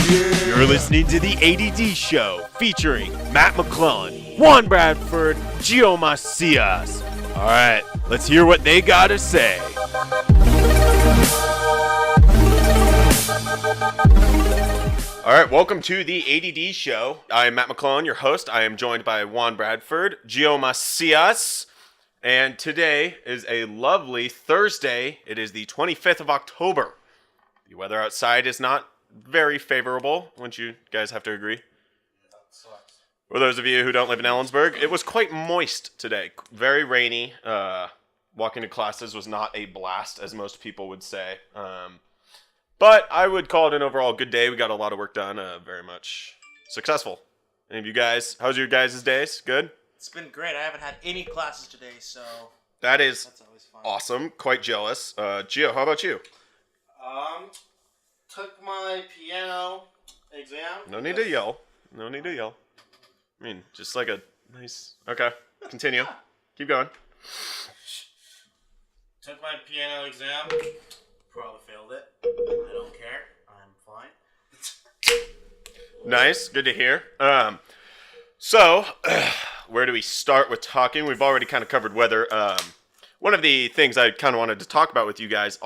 You're listening to the ADD Show, featuring Matt McClellan, Juan Bradford, Gio Macias. All right, let's hear what they got to say. All right, welcome to the ADD Show. I am Matt McClellan, your host. I am joined by Juan Bradford, Gio Macias, and today is a lovely Thursday. It is the 25th of October. The weather outside is not very favorable, wouldn't you guys have to agree? Yeah, that sucks. For those of you who don't live in Ellensburg, it was quite moist today. Very rainy. Walking to classes was not a blast, as most people would say. But I would call it an overall good day. We got a lot of work done. Very much successful. Any of you guys, how's your guys' days? Good? It's been great. I haven't had any classes today, so That's always fun. awesome. Quite jealous. Gio, how about you? Took my piano exam. No need to yell. No need to yell. I mean, just like a nice... Okay, continue. Keep going. Took my piano exam. Probably failed it. I don't care. I'm fine. Nice. Good to hear. So, where do we start with talking? We've already kind of covered weather. One of the things I kind of wanted to talk about with you guys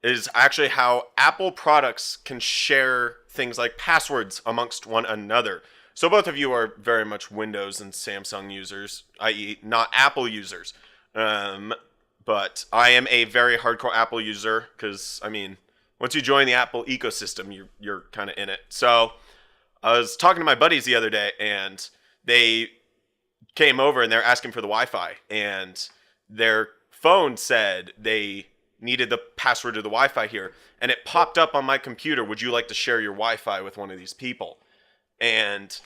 is actually how Apple products can share things like passwords amongst one another. So both of you are very much Windows and Samsung users, i.e. not Apple users. But I am a very hardcore Apple user because, I mean, once you join the Apple ecosystem, you're kind of in it. So I was talking to my buddies the other day, and they came over and they're asking for the Wi-Fi, and their phone said they needed the password to the Wi-Fi here, and it popped up on my computer, would you like to share your Wi-Fi with one of these people? And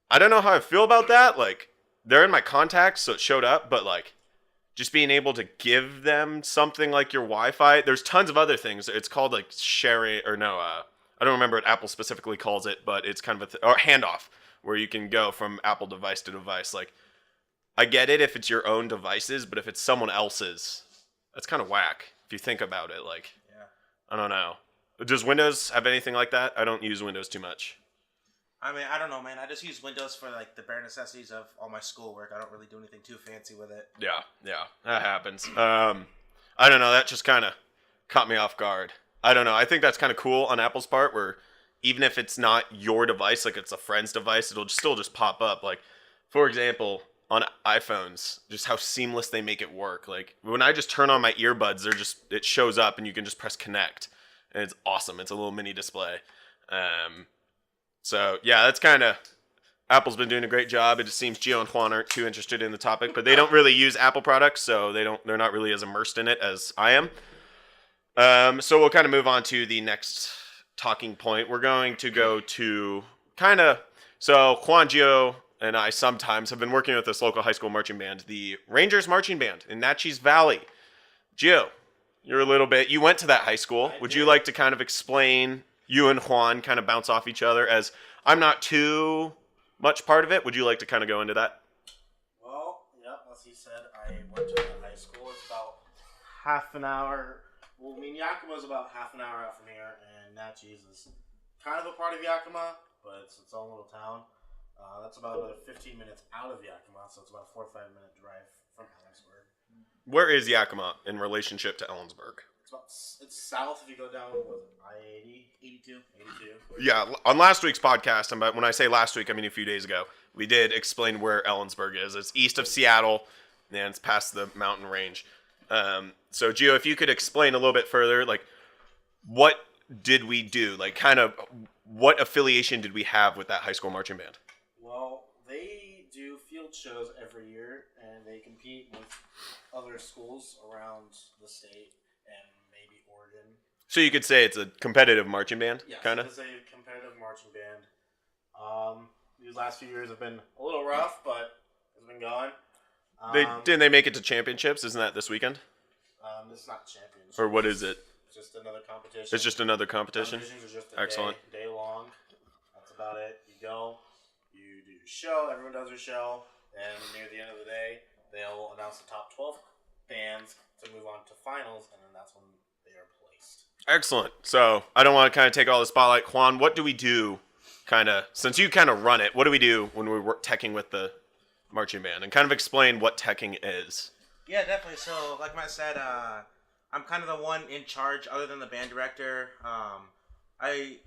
I don't know how I feel about that. Like, they're in my contacts, so it showed up, but like, just being able to give them something like your Wi-Fi, there's tons of other things. It's called like sharing, or no, I don't remember what Apple specifically calls it, but it's kind of or handoff, where you can go from Apple device to device. Like, I get it if it's your own devices, but if it's someone else's, that's kind of whack. If you think about it, like, Yeah. I don't know. Does Windows have anything like that? I don't use Windows too much. I mean, I don't know, man. I just use Windows for like the bare necessities of all my schoolwork. I don't really do anything too fancy with it. Yeah, that happens. I don't know. That just kind of caught me off guard. I don't know. I think that's kind of cool on Apple's part, where even if it's not your device, like it's a friend's device, it'll still just pop up. Like, for example, on iPhones, just how seamless they make it work. Like, when I just turn on my earbuds, it shows up and you can just press connect. And it's awesome. It's a little mini display. So yeah, that's kind of, Apple's been doing a great job. It just seems Gio and Juan aren't too interested in the topic, but they don't really use Apple products, so they're not really as immersed in it as I am. So we'll kind of move on to the next talking point. We're going to go to so Juan, Gio, and I sometimes have been working with this local high school marching band, the Rangers Marching Band in Natchez Valley. Gio, you went to that high school. Would you like to kind of explain, you and Juan kind of bounce off each other, as I'm not too much part of it. Would you like to kind of go into that? Well, yep, as he said, I went to the high school. It's about half an hour. Well, I mean, Yakima's about half an hour out from here, and Natchez is kind of a part of Yakima, but it's its own little town. That's about 15 minutes out of Yakima, so it's about a 4 or 5 minute drive from Ellensburg. Where is Yakima in relationship to Ellensburg? It's south if you go down, I-80? 82? Yeah, on last week's podcast, and when I say last week, I mean a few days ago, we did explain where Ellensburg is. It's east of Seattle, and it's past the mountain range. So, Gio, if you could explain a little bit further, like, what did we do? Like, kind of, what affiliation did we have with that high school marching band? Well, they do field shows every year, and they compete with other schools around the state and maybe Oregon. So you could say it's a competitive marching band, yes, kind of? It's a competitive marching band. These last few years have been a little rough, but it's been going. Didn't they make it to championships? Isn't that this weekend? It's not championships. Or what is it? It's just another competition. It's just another competition? Competitions are just a Excellent. day long. That's about it. You go, you do your show, everyone does their show, and near the end of the day, they'll announce the top 12 bands to move on to finals, and then that's when they are placed. Excellent. So I don't want to kind of take all the spotlight. Juan, what do we do since you kind of run it, what do we do when we work teching with the marching band? And kind of explain what teching is. Yeah, definitely. So, like Matt said, I'm kind of the one in charge other than the band director. I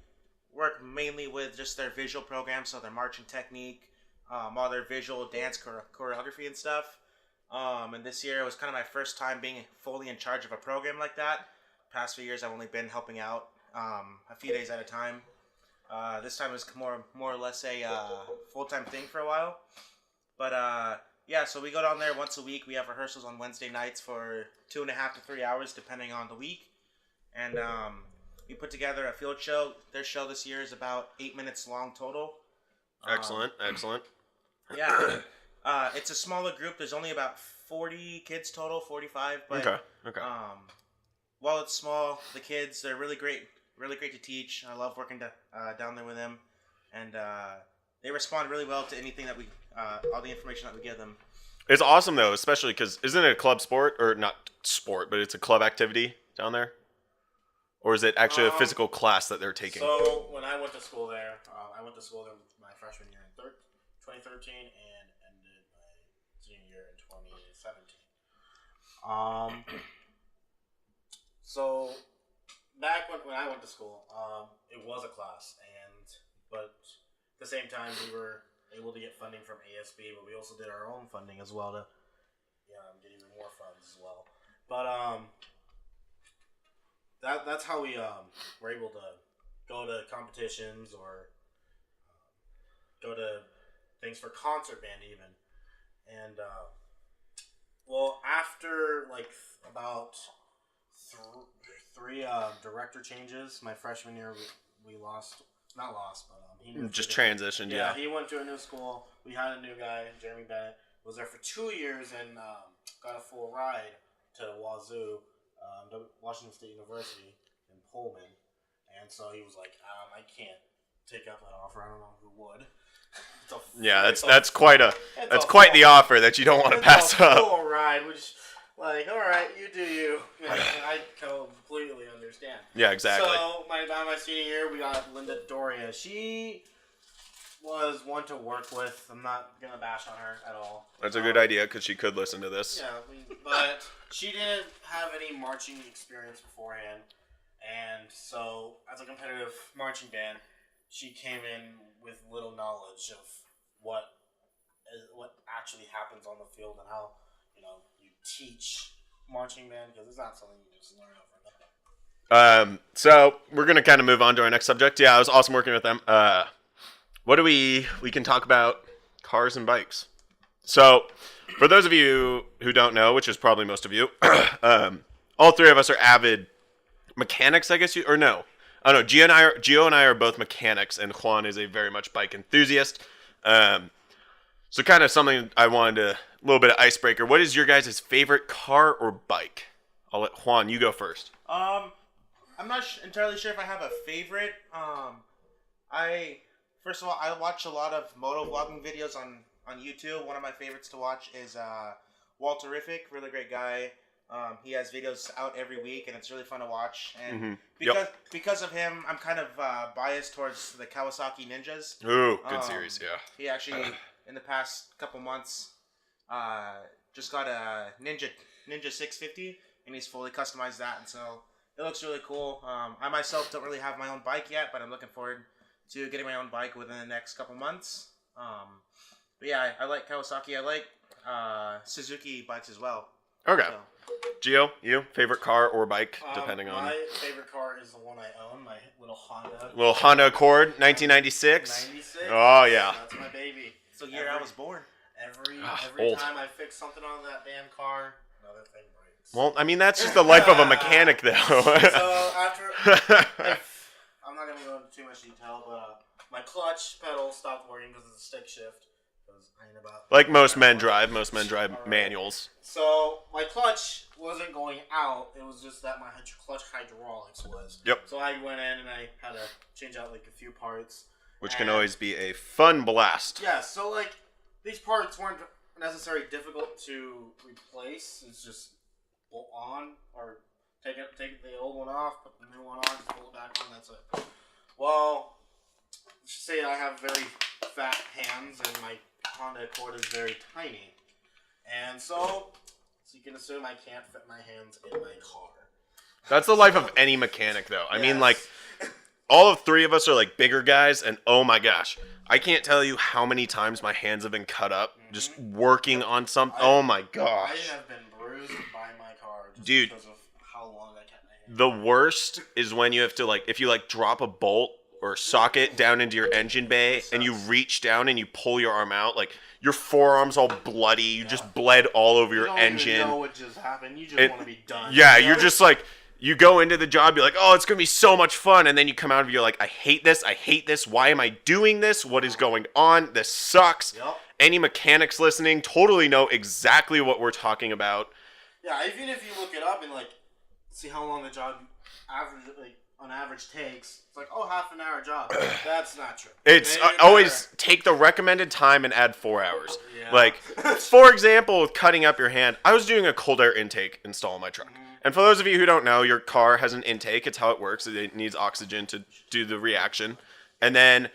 work mainly with just their visual program, so their marching technique, all their visual dance choreography and stuff. And this year it was kind of my first time being fully in charge of a program like that. Past few years I've only been helping out a few days at a time. This time it was more or less a full-time thing for a while. But yeah, so we go down there once a week. We have rehearsals on Wednesday nights for 2.5 to 3 hours depending on the week. And we put together a field show. Their show this year is about 8 minutes long total. Excellent. Yeah. It's a smaller group. There's only about 40 kids total, 45. But, Okay. While it's small, the kids, they're really great to teach. I love working down there with them. And they respond really well to anything that all the information that we give them. It's awesome, though, especially because isn't it a club sport? Or not sport, but it's a club activity down there? Or is it actually a physical class that they're taking? So, when I went to school there, my freshman year in 2013 and ended my senior year in 2017. So, back when I went to school, it was a class, but at the same time, we were able to get funding from ASB, but we also did our own funding as well to get even more funds as well. But that's how we were able to go to competitions or go to things for concert band even. And after about three director changes, my freshman year we not lost, but he moved just transitioned. Yeah, he went to a new school. We had a new guy, Jeremy Bennett, was there for 2 years and got a full ride to Wazoo, to Washington State University in Pullman. And so he was like, I can't take up that offer. I don't know who would. That's quite the offer that you don't want to pass up. Full ride, which, all right, you do you. I completely understand. Yeah, exactly. So by my senior year, we got Linda Doria. She was one to work with. I'm not gonna bash on her at all. That's a good idea because she could listen to this. Yeah, but she didn't have any marching experience beforehand, and so as a competitive marching band, she came in with little knowledge of what actually happens on the field and how you teach marching band, because it's not something you just learn overnight. So we're gonna kind of move on to our next subject. Yeah, it was awesome working with them. What do we can talk about cars and bikes. So, for those of you who don't know, which is probably most of you, all three of us are avid mechanics, I guess I don't know. Gio and I are both mechanics, and Juan is a very much bike enthusiast. So kind of something I wanted a little bit of icebreaker. What is your guys' favorite car or bike? I'll let Juan, you go first. I'm not entirely sure if I have a favorite. First of all, I watch a lot of moto vlogging videos on YouTube. One of my favorites to watch is Walterific, really great guy. He has videos out every week, and it's really fun to watch. And because of him, I'm kind of biased towards the Kawasaki Ninjas. Ooh, good series, yeah. He actually, in the past couple months, just got a Ninja 650, and he's fully customized that, and so it looks really cool. I myself don't really have my own bike yet, but I'm looking forward to getting my own bike within the next couple months. But yeah, I like Kawasaki. I like Suzuki bikes as well. Okay. So. Gio, you favorite car or bike, depending on. My favorite car is the one I own, my little Honda. Little Honda Accord, 1996. 96. Oh yeah. That's my baby. It's the year I was born. Every old. time I fix something on that damn car, another thing breaks. Well, I mean that's just the life of a mechanic, though. So after, I'm not gonna go into too much detail, but my clutch pedal stopped working because of the stick shift. Like most men drive manuals. So my clutch wasn't going out. It was just that my clutch hydraulics was. Yep. So I went in and I had to change out like a few parts. Which can always be a fun blast. Yeah. So like these parts weren't necessarily difficult to replace. It's just bolt on or Take the old one off, put the new one on, just pull it back on. That's it. Well, let's just say I have very fat hands, and my Honda Accord is very tiny, and so you can assume I can't fit my hands in my car. That's the life of any mechanic, though. I mean, Yes. like, all of three of us are, like, bigger guys, and oh my gosh. I can't tell you how many times my hands have been cut up just working on something. Oh my I gosh. have been bruised by my car just Dude. because of how long I kept my hands. The worst is when you have to, like, if you, like, drop a bolt or socket down into your engine bay and you reach down and you pull your arm out, like, your forearm's all bloody. You just bled all over your You don't engine. even know what just happened. You just It- want to be done. Yeah, You know? you're just like, you go into the job, you're like, oh, it's going to be so much fun. And then you come out of it, you're like, I hate this. Why am I doing this? What is going on? This sucks. Yep. Any mechanics listening totally know exactly what we're talking about. Yeah, even if you look it up and, like, see how long the job on average takes, it's like, oh, half an hour job. That's not true. It's Maybe always better. take the recommended time and add 4 hours. Yeah. Like, for example, with cutting up your hand, I was doing a cold air intake install on my truck. And for those of you who don't know, your car has an intake. It's how it works. It needs oxygen to do the reaction. And then,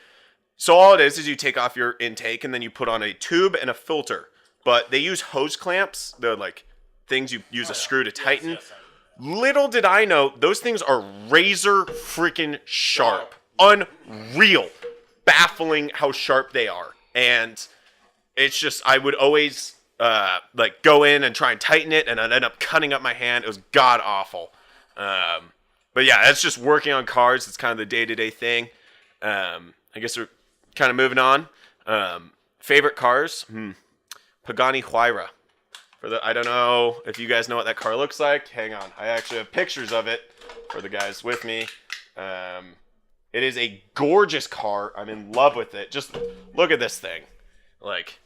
so all it is you take off your intake and then you put on a tube and a filter. But they use hose clamps. They're like things you use a screw to tighten. Yes. Little did I know, those things are razor freaking sharp. Unreal. Baffling how sharp they are. And it's just, I would always like go in and try and tighten it, and I'd end up cutting up my hand. It was god awful. But yeah, that's just working on cars. It's kind of the day-to-day thing. I guess we're kind of moving on. Favorite cars? Pagani Huayra. I don't know if you guys know what that car looks like. Hang on. I actually have pictures of it for the guys with me. It is a gorgeous car. I'm in love with it. Just look at this thing. Like,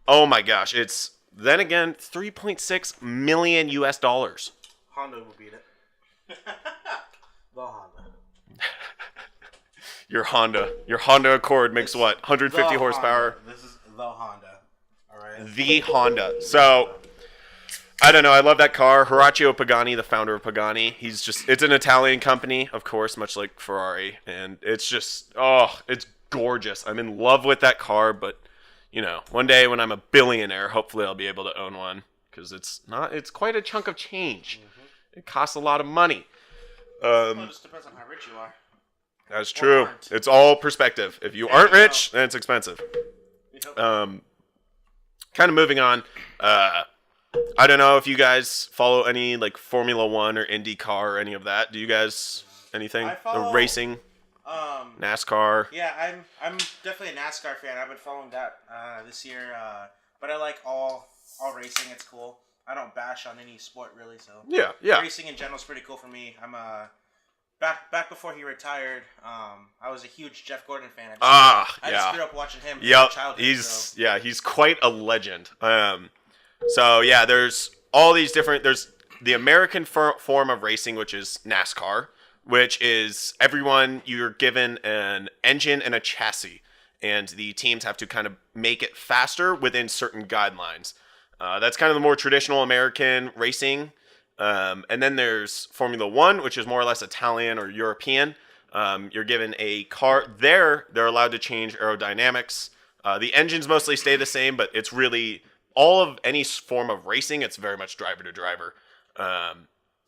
oh my gosh. It's, then again, $3.6 million US. Honda will beat it. The Honda. Your Honda Accord makes what? 150 The horsepower? Honda. This is the Honda. Alright? The Honda. So, I don't know. I love that car. Horacio Pagani, the founder of Pagani. It's an Italian company, of course, much like Ferrari. And it's just, it's gorgeous. I'm in love with that car, but, you know, one day when I'm a billionaire, hopefully I'll be able to own one. Because it's quite a chunk of change. It costs a lot of money. Well, it just depends on how rich you are. That's true. aren't. It's all perspective. If you aren't rich, then it's expensive. Yep. Kind of moving on. I don't know if you guys follow any like Formula One or IndyCar or any of that. Do you guys anything? I follow- The racing, NASCAR. Yeah, I'm definitely a NASCAR fan. I've been following that this year, but I like all racing. It's cool. I don't bash on any sport really, so Yeah. racing in general is pretty cool for me. I'm back before he retired. I was a huge Jeff Gordon fan. I just grew up watching him. from Yep. childhood, He's quite a legend. So yeah, there's all these different. There's the American form of racing, which is NASCAR, which is you're given an engine and a chassis, and the teams have to kind of make it faster within certain guidelines. That's kind of the more traditional American racing. And then there's Formula One, which is more or less Italian or European. You're given a car. They're allowed to change aerodynamics. The engines mostly stay the same, but it's really all of any form of racing. It's very much driver to driver.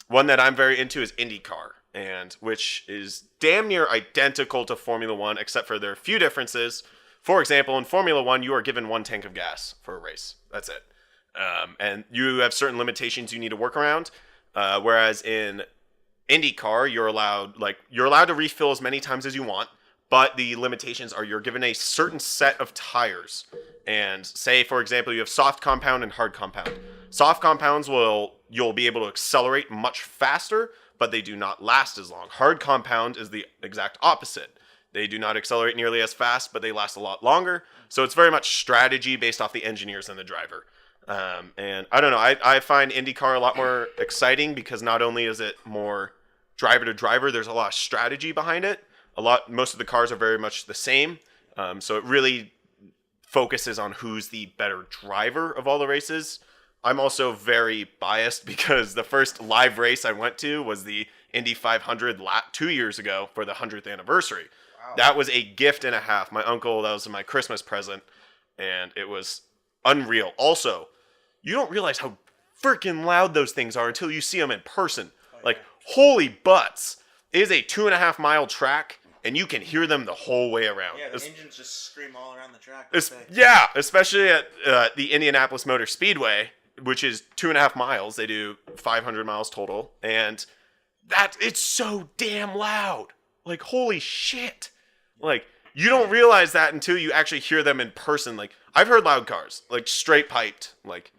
One that I'm very into is IndyCar, which is damn near identical to Formula One, except for there are a few differences. For example, in Formula One, you are given 1 tank of gas for a race. That's it. And you have certain limitations you need to work around. Whereas in IndyCar, you're allowed to refill as many times as you want, but the limitations are you're given a certain set of tires. And say, for example, you have soft compound and hard compound. Soft compounds you'll be able to accelerate much faster, but they do not last as long. Hard compound is the exact opposite. They do not accelerate nearly as fast, but they last a lot longer. So it's very much strategy based off the engineers and the driver. And I don't know, I find IndyCar a lot more exciting because not only is it more driver to driver, there's a lot of strategy behind it. Most of the cars are very much the same. So it really focuses on who's the better driver of all the races. I'm also very biased because the first live race I went to was the Indy 500 2 years ago for the 100th anniversary. Wow. That was a gift and a half. My uncle, that was my Christmas present, and it was unreal. Also, you don't realize how freaking loud those things are until you see them in person. Like, holy butts. It is a 2.5-mile track, and you can hear them the whole way around. Yeah, the engines just scream all around the track. Yeah, especially at the Indianapolis Motor Speedway, which is 2.5 miles. They do 500 miles total, and it's so damn loud. Like, holy shit. Like, you don't realize that until you actually hear them in person. Like, I've heard loud cars, like straight piped. Like,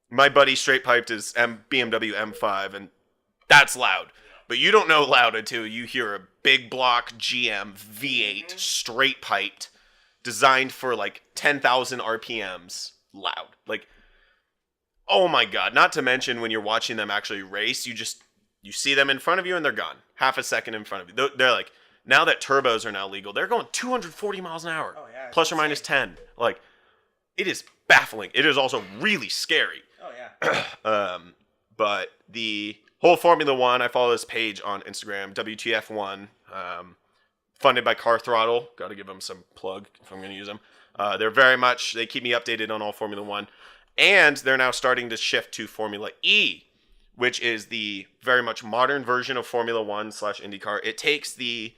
my buddy straight piped his BMW M5, and that's loud. But you don't know loud until you hear a big block GM V8 straight piped, designed for like 10,000 RPMs loud. Like, oh my God. Not to mention when you're watching them actually race, you see them in front of you and they're gone. Half a second in front of you. They're like, now that turbos are now legal, they're going 240 miles an hour. Oh, yeah, plus or minus 10. Like, it is baffling. It is also really scary. Oh, yeah. But the whole Formula One, I follow this page on Instagram, WTF1, funded by Car Throttle. Got to give them some plug if I'm going to use them. They keep me updated on all Formula One. And they're now starting to shift to Formula E, which is the very much modern version of Formula One / IndyCar. It takes the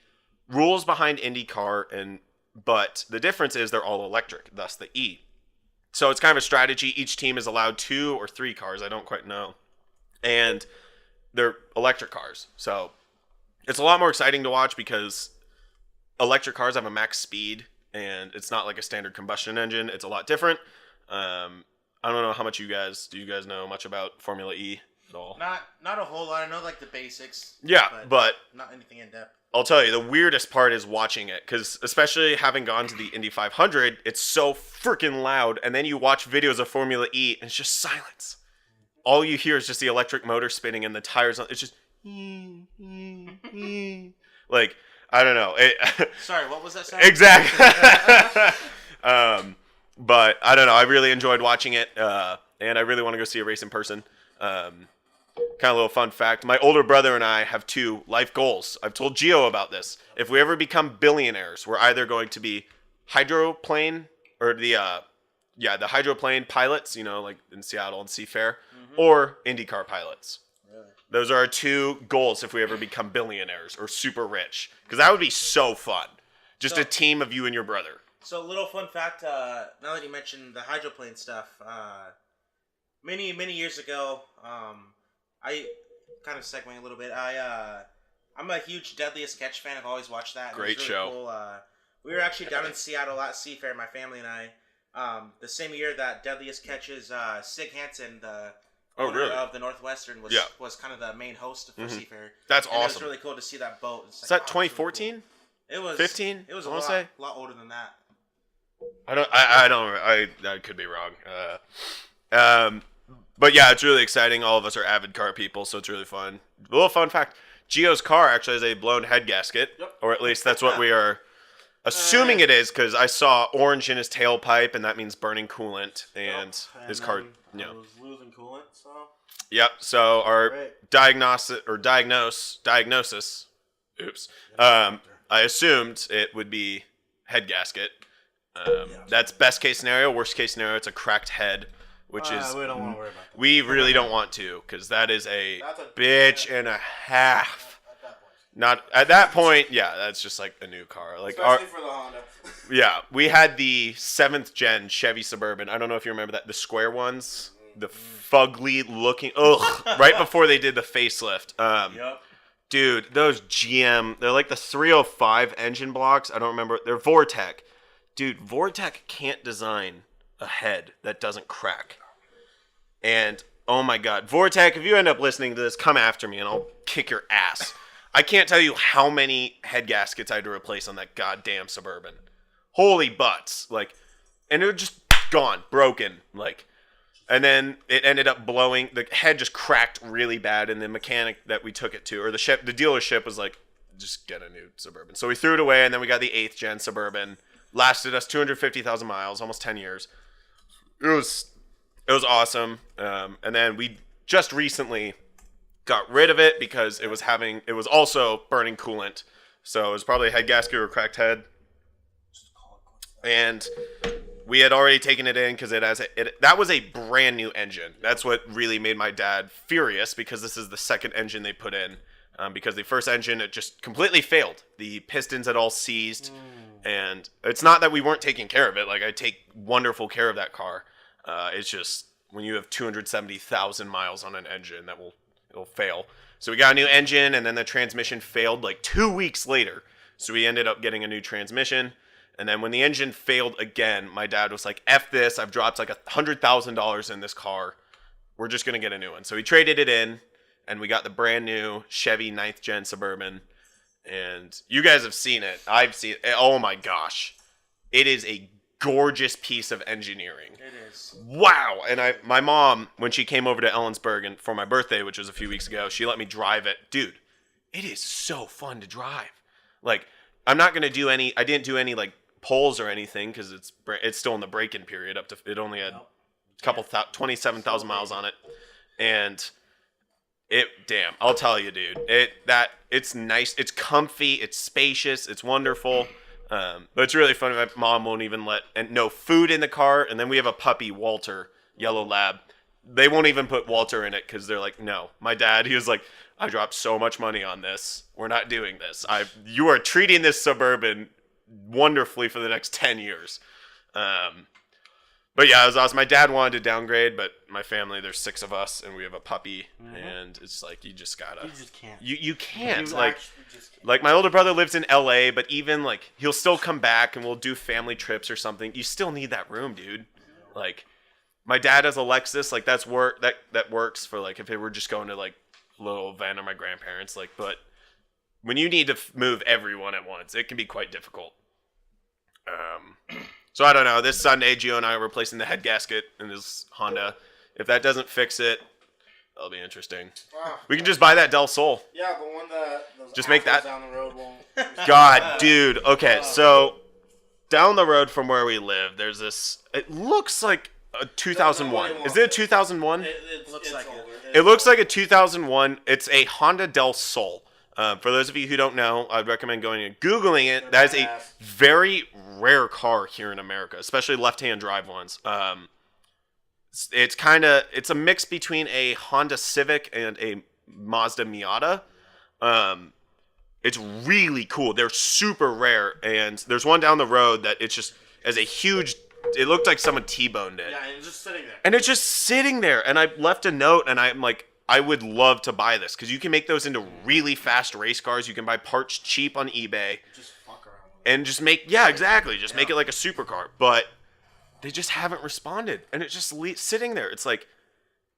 rules behind IndyCar, but the difference is they're all electric, thus the E. So it's kind of a strategy. Each team is allowed 2 or 3 cars, I don't quite know. And they're electric cars. So it's a lot more exciting to watch because electric cars have a max speed, and it's not like a standard combustion engine. It's a lot different. I don't know how much do you guys know much about Formula E at all? Not a whole lot. I know like the basics. Yeah, but not anything in depth. I'll tell you, the weirdest part is watching it, because especially having gone to the Indy 500, it's so freaking loud, and then you watch videos of Formula E, and it's just silence. All you hear is just the electric motor spinning and the tires on. It's just like, I don't know. Sorry, what was that sound? Exactly. But I don't know. I really enjoyed watching it, and I really want to go see a race in person. Kind of a little fun fact. My older brother and I have 2 life goals. I've told Gio about this. If we ever become billionaires, we're either going to be hydroplane or the hydroplane pilots, like in Seattle and Seafair, or IndyCar pilots. Really? Those are our 2 goals if we ever become billionaires or super rich. Because that would be so fun. Just a team of you and your brother. So, little fun fact, now that you mentioned the hydroplane stuff, many years ago, I kind of segueing a little bit. I'm a huge Deadliest Catch fan. I've always watched that. Great it was really show. Cool. We were actually down in Seattle at Seafair, my family and I. The same year that Deadliest Catches, Sig Hansen, the owner of the Northwestern, was kind of the main host for Seafair. That's and awesome. It was really cool to see that boat. Is that 2014? Really cool. It was 15. It was a lot older than that. I could be wrong. But yeah, it's really exciting. All of us are avid car people, so it's really fun. A little fun fact: Gio's car actually has a blown head gasket, or at least that's what we are assuming it is, because I saw orange in his tailpipe, and that means burning coolant, and his car, I was losing coolant, so. Yep. So our diagnosis. Oops. I assumed it would be head gasket. That's best case scenario. Worst case scenario, it's a cracked head, which is we don't want to worry about that. we really don't want to, because that is a bitch and a half. Not at that point. Yeah, that's just like a new car. Like Especially for the Honda. yeah, we had the 7th gen Chevy Suburban. I don't know if you remember that, the square ones, the fugly looking. Ugh, right before they did the facelift. Yep. Dude, those GM, they're like the 305 engine blocks. I don't remember. They're Vortec. Dude, Vortec can't design a head that doesn't crack. And, oh my God. Vortec, if you end up listening to this, come after me and I'll kick your ass. I can't tell you how many head gaskets I had to replace on that goddamn Suburban. Holy butts. Like, and it was just gone, broken. Like, and then it ended up blowing. The head just cracked really bad, and the mechanic that we took it to, or the dealership was like, just get a new Suburban. So we threw it away, and then we got the 8th gen Suburban. Lasted us 250,000 miles, almost 10 years. It It was awesome. And then we just recently got rid of it because it was also burning coolant. So it was probably a head gasket or a cracked head. And we had already taken it in because that was a brand new engine. That's what really made my dad furious, because this is the second engine they put in. Because the first engine, it just completely failed. The pistons had all seized. And it's not that we weren't taking care of it. Like, I take wonderful care of that car. It's just when you have 270,000 miles on an engine, it'll fail. So we got a new engine, and then the transmission failed like 2 weeks later. So we ended up getting a new transmission. And then when the engine failed again, my dad was like, F this, I've dropped like $100,000 in this car. We're just going to get a new one. So we traded it in, and we got the brand new Chevy 9th Gen Suburban. And you guys have seen it. I've seen it. Oh my gosh. It is a gorgeous piece of engineering. It is. Wow. And my mom, when she came over to Ellensburg and for my birthday, which was a few weeks ago, she let me drive it. Dude, it is so fun to drive. Like, I'm not going to do I didn't do any like pulls or anything because it's still in the break-in period. It only had a couple 27,000 miles on it. And I'll tell you, dude, it's nice, it's comfy, it's spacious, it's wonderful. But it's really funny. My mom won't even no food in the car. And then we have a puppy, Walter, yellow lab. They won't even put Walter in it because they're like, no. My dad, he was like, I dropped so much money on this. We're not doing this. You are treating this Suburban wonderfully for the next 10 years. But yeah, it was awesome. My dad wanted to downgrade, but my family, there's 6 of us, and we have a puppy, and it's like, you just gotta. You just can't. You can't. You like, just can't. like, my older brother lives in LA, but even, like, he'll still come back, and we'll do family trips or something. You still need that room, dude. Like, my dad has a Lexus, like, that works for, like, if it were just going to, like, a little event or my grandparents, like, but when you need to move everyone at once, it can be quite difficult. So I don't know. This Sunday, Gio and I are replacing the head gasket in his Honda. If that doesn't fix it, that'll be interesting. Wow. We can just buy that Del Sol. Yeah, the one that those Just make that- down the road won't. God, dude. Okay, so down the road from where we live, there's this. It looks like a 2001. Is it a 2001? It Looks like older. It looks like a 2001. It's a Honda Del Sol. For those of you who don't know, I'd recommend going and Googling it. That is a very rare car here in America, especially left-hand drive ones. It's a mix between a Honda Civic and a Mazda Miata. It's really cool. They're super rare, and there's one down the road that it's just as a huge. It looked like someone T-boned it. Yeah, and it's just sitting there. And it's just sitting there. And I left a note, and I'm like, I would love to buy this because you can make those into really fast race cars. You can buy parts cheap on eBay. Just fuck around with it. And just make, yeah, exactly. Just make it like a supercar. But they just haven't responded. And it's just sitting there. It's like,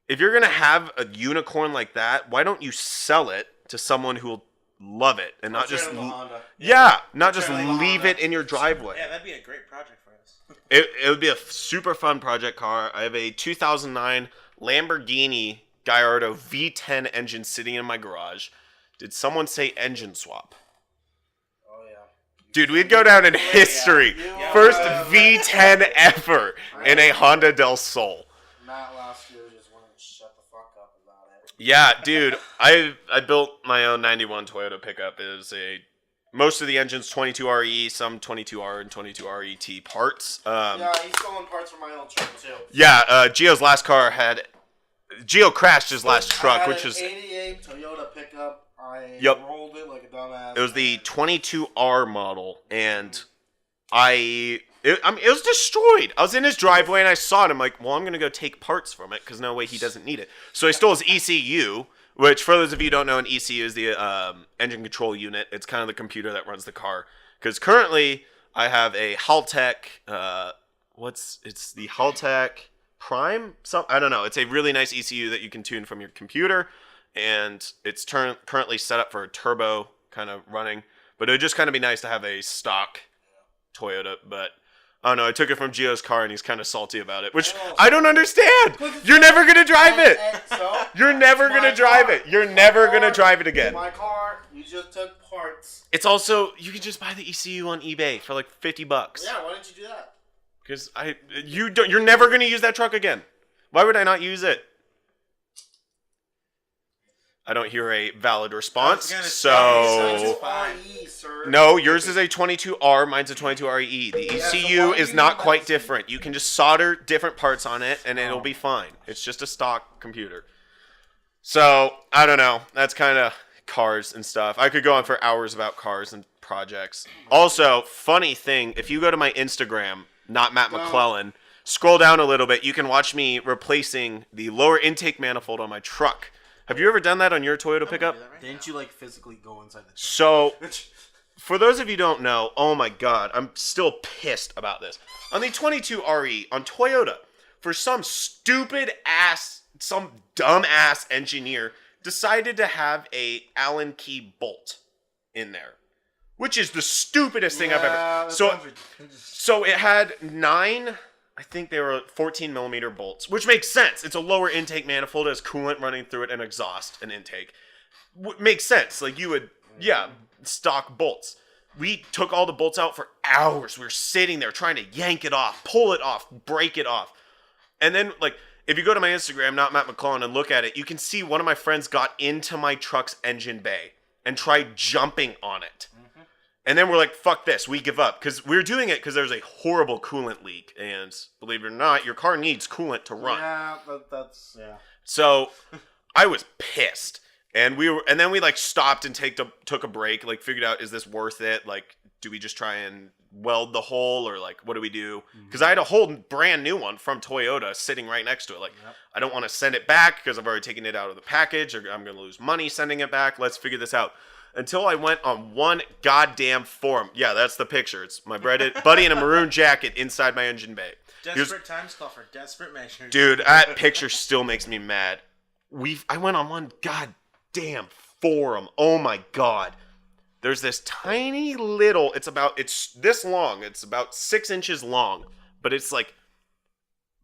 if you're going to have a unicorn like that, why don't you sell it to someone who will love it and not just, not just leave it in your driveway. Yeah, that'd be a great project for us. It would be a super fun project car. I have a 2009 Lamborghini Gallardo V10 engine sitting in my garage. Did someone say engine swap? Oh, yeah. Dude, we'd go down in history. Yeah. First V10 ever in a Honda Del Sol. Matt last year just wouldn't shut the fuck up about it. Yeah, dude. I built my own 91 Toyota pickup. Most of the engine's 22RE, some 22R and 22RET parts. Yeah, he's stolen parts from my old truck, too. Yeah, Gio's last car Gio crashed his last truck, I had which an was 88 Toyota pickup. I Yep. rolled it like a dumbass. it was the 22R model, and it was destroyed. I was in his driveway and I saw it. I'm like, well, I'm gonna go take parts from it because no way he doesn't need it. So I stole his ECU, which for those of you who don't know, an ECU is the engine control unit. It's kind of the computer that runs the car. Because currently I have a Haltech. It's the Haltech Prime? I don't know. It's a really nice ECU that you can tune from your computer, and it's currently set up for a turbo kind of running. But it would just kind of be nice to have a stock Toyota. But I don't know. I took it from Gio's car, and he's kind of salty about it, which I don't understand. You're never gonna drive it. You're never gonna drive it. You're never gonna drive it again. My car, you just took parts. It's also, you can just buy the ECU on eBay for like $50. Yeah, why didn't you do that? Because you're never gonna use that truck again. Why would I not use it? I don't hear a valid response. So no, yours is a 22R, mine's a 22RE. The ECU is not quite different. You can just solder different parts on it and it'll be fine. It's just a stock computer. So, I don't know. That's kind of cars and stuff. I could go on for hours about cars and projects. Also, funny thing, if you go to my Instagram, not Matt McClellan, scroll down a little bit, you can watch me replacing the lower intake manifold on my truck. Have you ever done that on your Toyota pickup? Didn't you like physically go inside the truck? So, for those of you who don't know, oh my god, I'm still pissed about this. On the 22RE, on Toyota, for some dumb ass engineer decided to have a Allen key bolt in there, which is the stupidest thing I've ever. So it had 9, I think they were 14 millimeter bolts, which makes sense. It's a lower intake manifold, it has coolant running through it and exhaust and intake. Makes sense. Like you would, stock bolts. We took all the bolts out for hours. We were sitting there trying to yank it off, pull it off, break it off. And then, like, if you go to my Instagram, not Matt McClellan, and look at it, you can see one of my friends got into my truck's engine bay and tried jumping on it. Mm-hmm. And then we're like, fuck this, we give up. Because we're doing it because there's a horrible coolant leak. And believe it or not, your car needs coolant to run. Yeah. So I was pissed. And then we like stopped and took a break, like figured out, is this worth it? Like, do we just try and weld the hole, or like what do we do? Because I had a whole brand new one from Toyota sitting right next to it. Like, I don't want to send it back because I've already taken it out of the package, or I'm going to lose money sending it back. Let's figure this out. Until I went on one goddamn forum. Yeah, that's the picture. It's my buddy in a maroon jacket inside my engine bay. Desperate times call for desperate measures. Dude, that picture still makes me mad. I went on one goddamn forum. Oh my god. There's this tiny little, it's this long, it's about 6 inches long, but it's like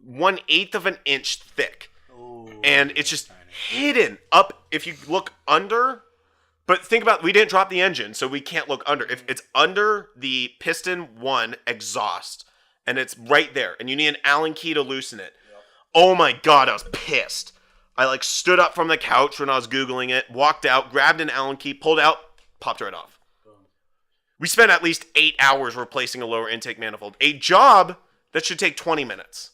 1/8 of an inch thick. Ooh, and it's just hidden up if you look under. But think about, we didn't drop the engine, so we can't look under. If it's under the piston 1 exhaust, and it's right there, and you need an Allen key to loosen it. Yep. Oh my god, I was pissed. I like stood up from the couch when I was Googling it, walked out, grabbed an Allen key, pulled out, popped right off. We spent at least 8 hours replacing a lower intake manifold. A job that should take 20 minutes.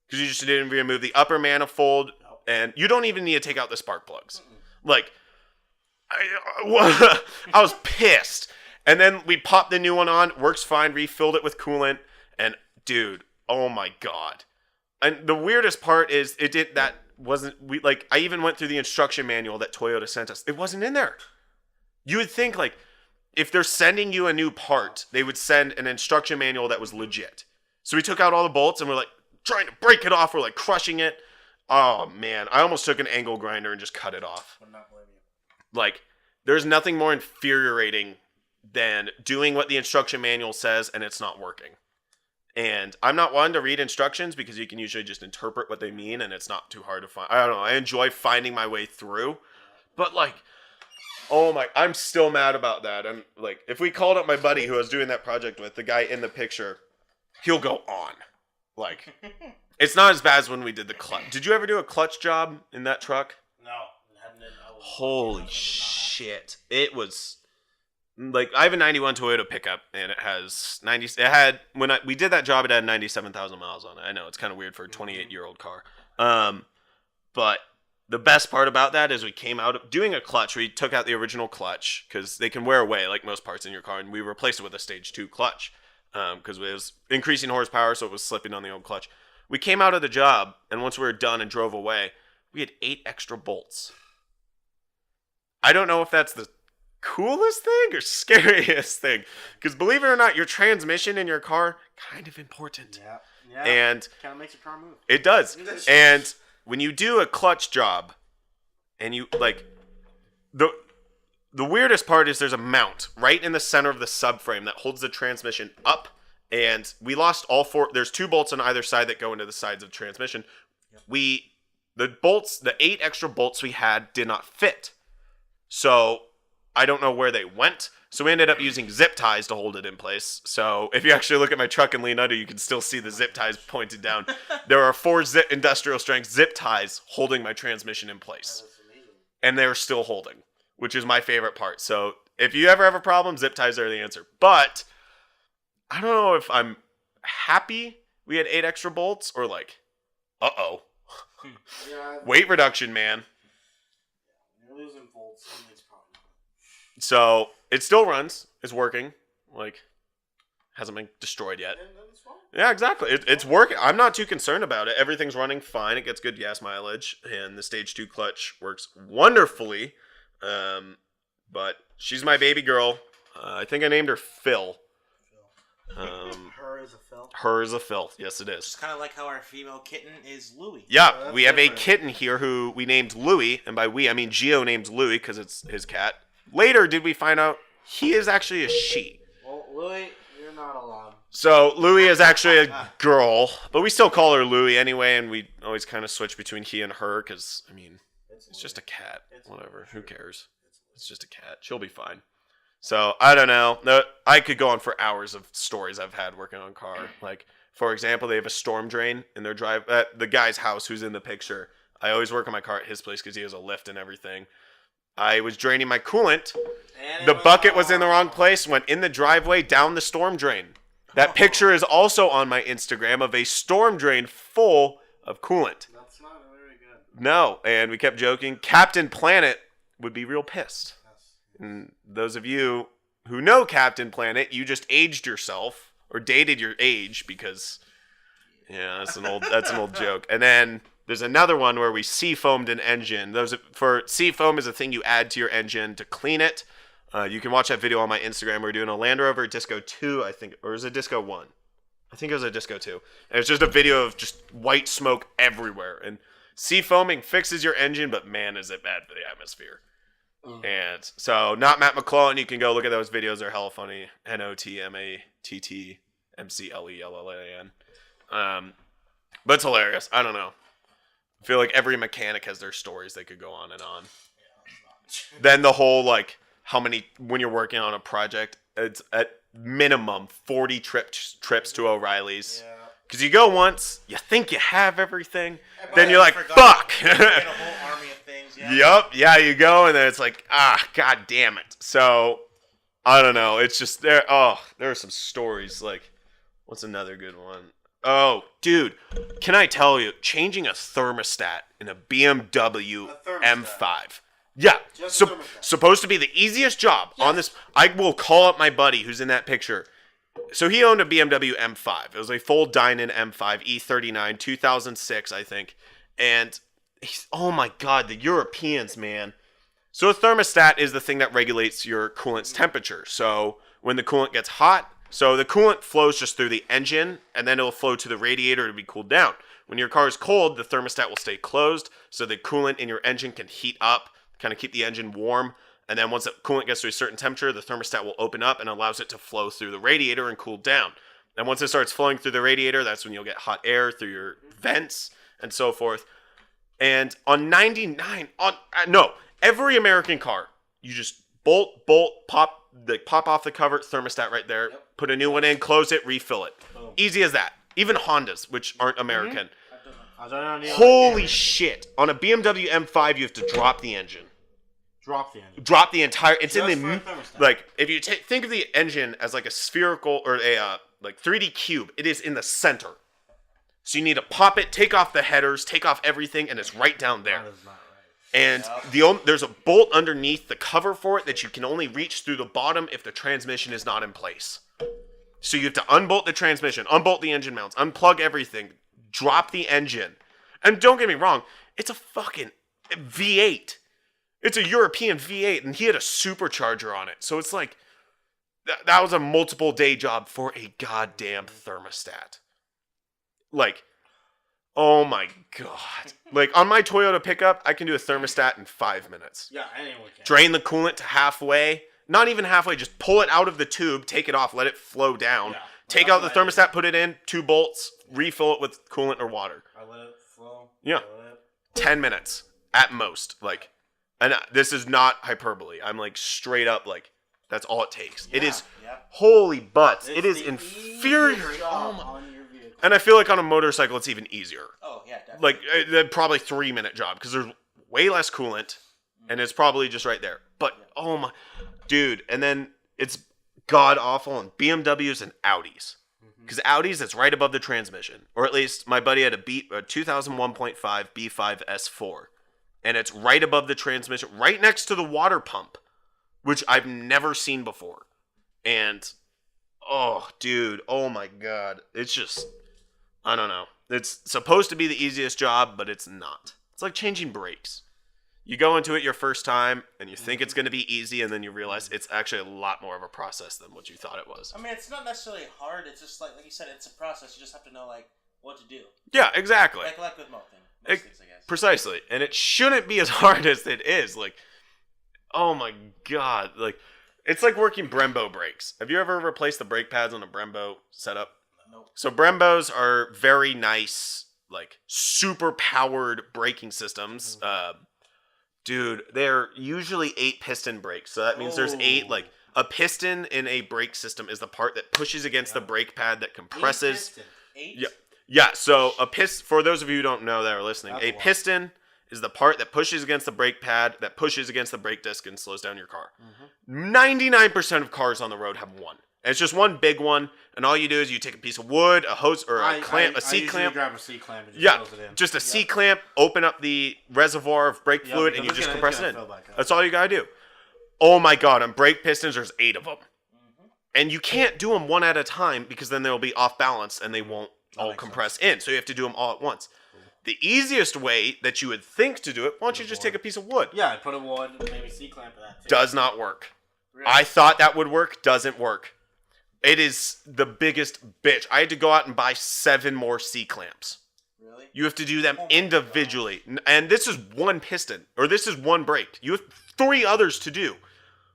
Because you just didn't remove the upper manifold, and you don't even need to take out the spark plugs. Like, I was pissed. And then we popped the new one on, works fine, refilled it with coolant, and dude, oh my god. And the weirdest part is I even went through the instruction manual that Toyota sent us. It wasn't in there. You would think, like, if they're sending you a new part, they would send an instruction manual that was legit. So we took out all the bolts and we're like trying to break it off. We're like crushing it. Oh man, I almost took an angle grinder and just cut it off. I'm not blaming you. Like, there's nothing more infuriating than doing what the instruction manual says and it's not working. And I'm not one to read instructions because you can usually just interpret what they mean and it's not too hard to find. I don't know. I enjoy finding my way through. But like, oh my, I'm still mad about that. I'm like, if we called up my buddy who I was doing that project with, the guy in the picture, he'll go on. Like, it's not as bad as when we did the clutch. Did you ever do a clutch job in that truck? No. Holy shit. It was, like, I have a 91 Toyota pickup, and we did that job, it had 97,000 miles on it. I know, it's kind of weird for a 28-year-old car. But the best part about that is we came out of doing a clutch. We took out the original clutch because they can wear away like most parts in your car, and we replaced it with a stage 2 clutch because it was increasing horsepower, so it was slipping on the old clutch. We came out of the job, and once we were done and drove away, we had 8 extra bolts. I don't know if that's the coolest thing or scariest thing, because believe it or not, your transmission in your car kind of important. Yeah. And kind of makes your car move. It does. And when you do a clutch job, and you, like, the weirdest part is there's a mount right in the center of the subframe that holds the transmission up, and we lost all 4. There's 2 bolts on either side that go into the sides of the transmission. Yep. The 8 extra bolts we had did not fit. So I don't know where they went. So we ended up using zip ties to hold it in place. So if you actually look at my truck and lean under, you can still see the zip ties pointed down. There are 4 industrial strength zip ties holding my transmission in place. And they're still holding, which is my favorite part. So if you ever have a problem, zip ties are the answer. But I don't know if I'm happy we had 8 extra bolts or like, uh-oh. Yeah, Weight reduction, man. you're losing volts. Something's probably not. So it still runs. It's working. Like, hasn't been destroyed yet. And then it's fine. Yeah, exactly. It's working. I'm not too concerned about it. Everything's running fine. It gets good gas mileage, and the stage 2 clutch works wonderfully. But she's my baby girl. I think I named her Phil. Her is a Phil. Her is a Phil. Yes, it It's is. kind of like how our female kitten is Louie. Yeah, that's we have a different. kitten here who we named Louie, and by we I mean Gio named Louie because it's his cat. Later, did we find out he is actually a she. Well, Louie, you're not allowed. So Louie is actually a girl, but we still call her Louie anyway, and we always kind of switch between he and her because, I mean, it's just a cat. Whatever. Who cares? It's just a cat. She'll be fine. So, I don't know. No, I could go on for hours of stories I've had working on a car. Like, for example, they have a storm drain in their drive at the guy's house who's in the picture. I always work on my car at his place because he has a lift and everything. I was draining my coolant. The bucket was in the wrong place, went in the driveway down the storm drain. That picture is also on my Instagram of a storm drain full of coolant. That's not very good. No, and we kept joking. Captain Planet would be real pissed. And those of you who know Captain Planet, you just aged yourself or dated your age because, yeah, that's an old joke. And then there's another one where we seafoamed an engine. Seafoam is a thing you add to your engine to clean it. You can watch that video on my Instagram. We're doing a Land Rover Disco 2, I think, or is it Disco 1? I think it was a Disco 2. And it's just a video of just white smoke everywhere. And seafoaming fixes your engine, but man, is it bad for the atmosphere. And so, not Matt McClellan. You can go look at those videos. They're hella funny. NOTMATTMCLELLAN. But it's hilarious. I don't know. I feel like every mechanic has their stories. They could go on and on. Then the whole, like, when you're working on a project, it's at minimum 40 trips to O'Reilly's. Yeah. Because you go once, you think you have everything, But then you're like, forgot. fuck! You get a whole army of things. Yeah. Yup, yeah, you go, and then it's like, god damn it. So, I don't know, it's just, there are some stories, like, what's another good one? Oh, dude, can I tell you, changing a thermostat in a BMW M5. Yeah, Just a thermostat. supposed to be the easiest job on this. I will call up my buddy who's in that picture. So he owned a BMW M5. It was a full dine-in M5 E39, 2006, I think. And oh my god, the Europeans, man. So a thermostat is the thing that regulates your coolant's temperature. So when the coolant gets hot, so the coolant flows just through the engine, and then it'll flow to the radiator to be cooled down. When your car is cold, the thermostat will stay closed, so the coolant in your engine can heat up, kind of keep the engine warm. And then once the coolant gets to a certain temperature, the thermostat will open up and allows it to flow through the radiator and cool down. And once it starts flowing through the radiator, that's when you'll get hot air through your vents and so forth. And on every American car, you just bolt, pop off the cover, thermostat right there, put a new one in, close it, refill it. Easy as that. Even Hondas, which aren't American. Holy shit. On a BMW M5, you have to drop the engine. Drop the entire. It's Just in for the a thermostat. like. If you think of the engine as like a spherical or a like 3D cube, it is in the center. So you need to pop it, take off the headers, take off everything, and it's right down there. That is not right. And there's a bolt underneath the cover for it that you can only reach through the bottom if the transmission is not in place. So you have to unbolt the transmission, unbolt the engine mounts, unplug everything, drop the engine. And don't get me wrong, it's a fucking V8. It's a European V8, and he had a supercharger on it. So it's like, that was a multiple day job for a goddamn thermostat. Like, oh my god. Like, on my Toyota pickup, I can do a thermostat in 5 minutes. Yeah, anyone can. Drain the coolant to halfway. Not even halfway, just pull it out of the tube, take it off, let it flow down. Yeah. Take out the thermostat, put it in, 2 bolts, refill it with coolant or water. I let it flow. Yeah. 10 minutes at most. Like, and this is not hyperbole. I'm like straight up like, That's all it takes. Yeah, It is yeah. holy butts. It's it is the infuriating. easiest Oh job my. on your vehicle. And I feel like on a motorcycle, it's even easier. Oh yeah, definitely. Like probably 3-minute job because there's way less coolant, and it's probably just right there. But oh my, dude, and then it's god awful on BMWs and Audis. Because Audis, it's right above the transmission. Or at least my buddy had a 2001.5 B5 S4. And it's right above the transmission, right next to the water pump, which I've never seen before. And, oh, dude, oh my god. It's just, I don't know. It's supposed to be the easiest job, but it's not. It's like changing brakes. You go into it your first time, and you think it's going to be easy, and then you realize it's actually a lot more of a process than what you thought it was. I mean, it's not necessarily hard. It's just like you said, it's a process. You just have to know like what to do. Yeah, exactly. Like with most things, I guess. Precisely. And it shouldn't be as hard as it is. Like, oh my god. Like, it's like working Brembo brakes. Have you ever replaced the brake pads on a Brembo setup? Nope. So Brembos are very nice, like, super powered braking systems. Dude, they're usually 8-piston brakes. So that means there's 8, like, a piston in a brake system is the part that pushes against the brake pad that compresses. 8? Yeah. Yeah, so for those of you who don't know that are listening, That's a a lot. piston is the part that pushes against the brake pad, that pushes against the brake disc and slows down your car. 99% of cars on the road have one. And it's just one big one, and all you do is you take a piece of wood, a hose, or a clamp, a C-clamp. Grab a C-clamp and just Yeah, close it in. just a C-clamp, open up the reservoir of brake Yeah, fluid, and because you it's just gonna- compress it's it in. gonna fill back up. That's all you gotta do. Oh my god, on brake pistons, there's 8 of them. And you can't do them one at a time because then they'll be off balance and they won't all makes compress in. So you have to do them all at once. The easiest way that you would think to do it, why don't you just take a piece of wood? Yeah, put a wood and maybe C-clamp to that too. Does not work. Really? I thought that would work, doesn't work. It is the biggest bitch. I had to go out and buy 7 more C-clamps. Really? You have to do them Oh my individually. And this is one piston, or this is one brake. You have 3 others to do.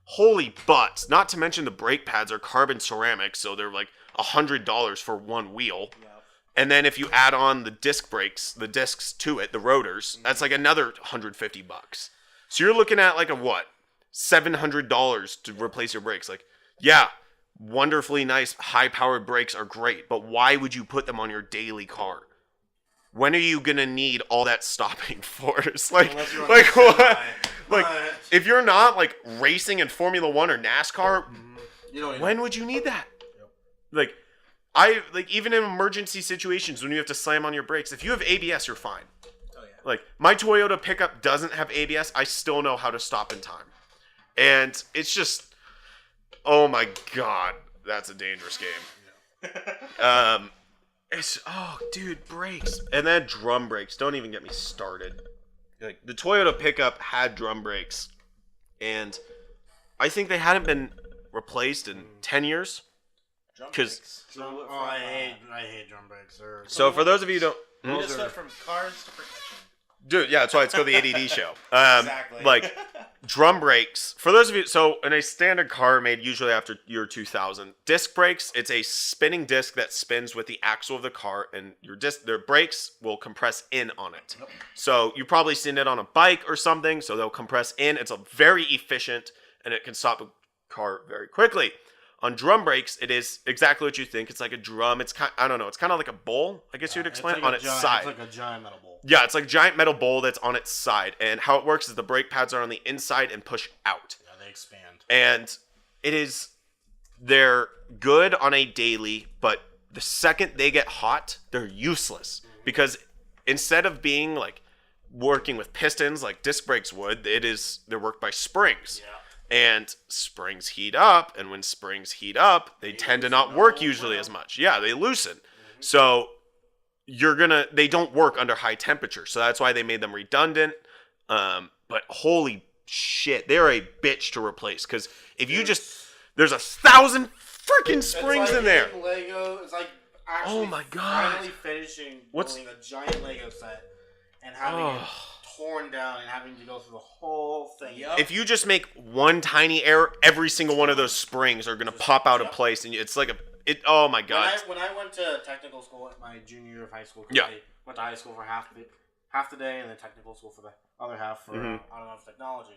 Holy butts. Not to mention the brake pads are carbon ceramic, so they're like $100 for one wheel. Yeah. And then if you add on the disc brakes, the discs to it, the rotors, that's like another $150. So you're looking at like a what? $700 to replace your brakes. Like, yeah, wonderfully nice, high-powered brakes are great, but why would you put them on your daily car? When are you gonna need all that stopping force? Like Unless you're on what? semi. Like, But- if you're not like racing in Formula One or NASCAR, You don't even when would you need that? Yep. Like even in emergency situations when you have to slam on your brakes, if you have ABS, you're fine. Oh yeah. Like my Toyota pickup doesn't have ABS, I still know how to stop in time. And it's just, oh my god, that's a dangerous game. It's dude, brakes and then drum brakes. Don't even get me started. Like the Toyota pickup had drum brakes, and I think they hadn't been replaced in 10 years. Drum 'Cause- brakes. Oh, I hate drum brakes. They're So for those of you who don't, We just went from cars to protection. dude, yeah, that's why it's called the ADD show. Exactly. Like drum brakes. For those of you, so in a standard car made usually after year 2000, disc brakes, it's a spinning disc that spins with the axle of the car, and their brakes will compress in on it. Yep. So you've probably seen it on a bike or something. So they'll compress in. It's a very efficient, and it can stop a car very quickly. On drum brakes, it is exactly what you think. It's like a drum. It's I don't know. It's kind of like a bowl, I guess you'd explain, like on a its giant, side. It's like a giant metal bowl. Yeah, it's like a giant metal bowl that's on its side. And how it works is the brake pads are on the inside and push out. Yeah, they expand. And they're good on a daily, but the second they get hot, they're useless. Because instead of being like working with pistons like disc brakes would, they're worked by springs. Yeah. And springs heat up, and when springs heat up, they tend to not work usually as much. Yeah, they loosen. So they don't work under high temperature. So that's why they made them redundant. But holy shit, they're a bitch to replace. Because if you there's 1,000 freaking springs in there. Lego. It's like actually Oh my God. finally finishing What's- building a giant Lego set and having it torn down and having to go through the whole thing. Yup. If you just make one tiny error, every single one of those springs are gonna pop out of place, and it's like oh my god. When I went to technical school at my junior year of high school, 'cause Yeah. I went to high school for half the day and then technical school for the other half for Mhm. automotive technology.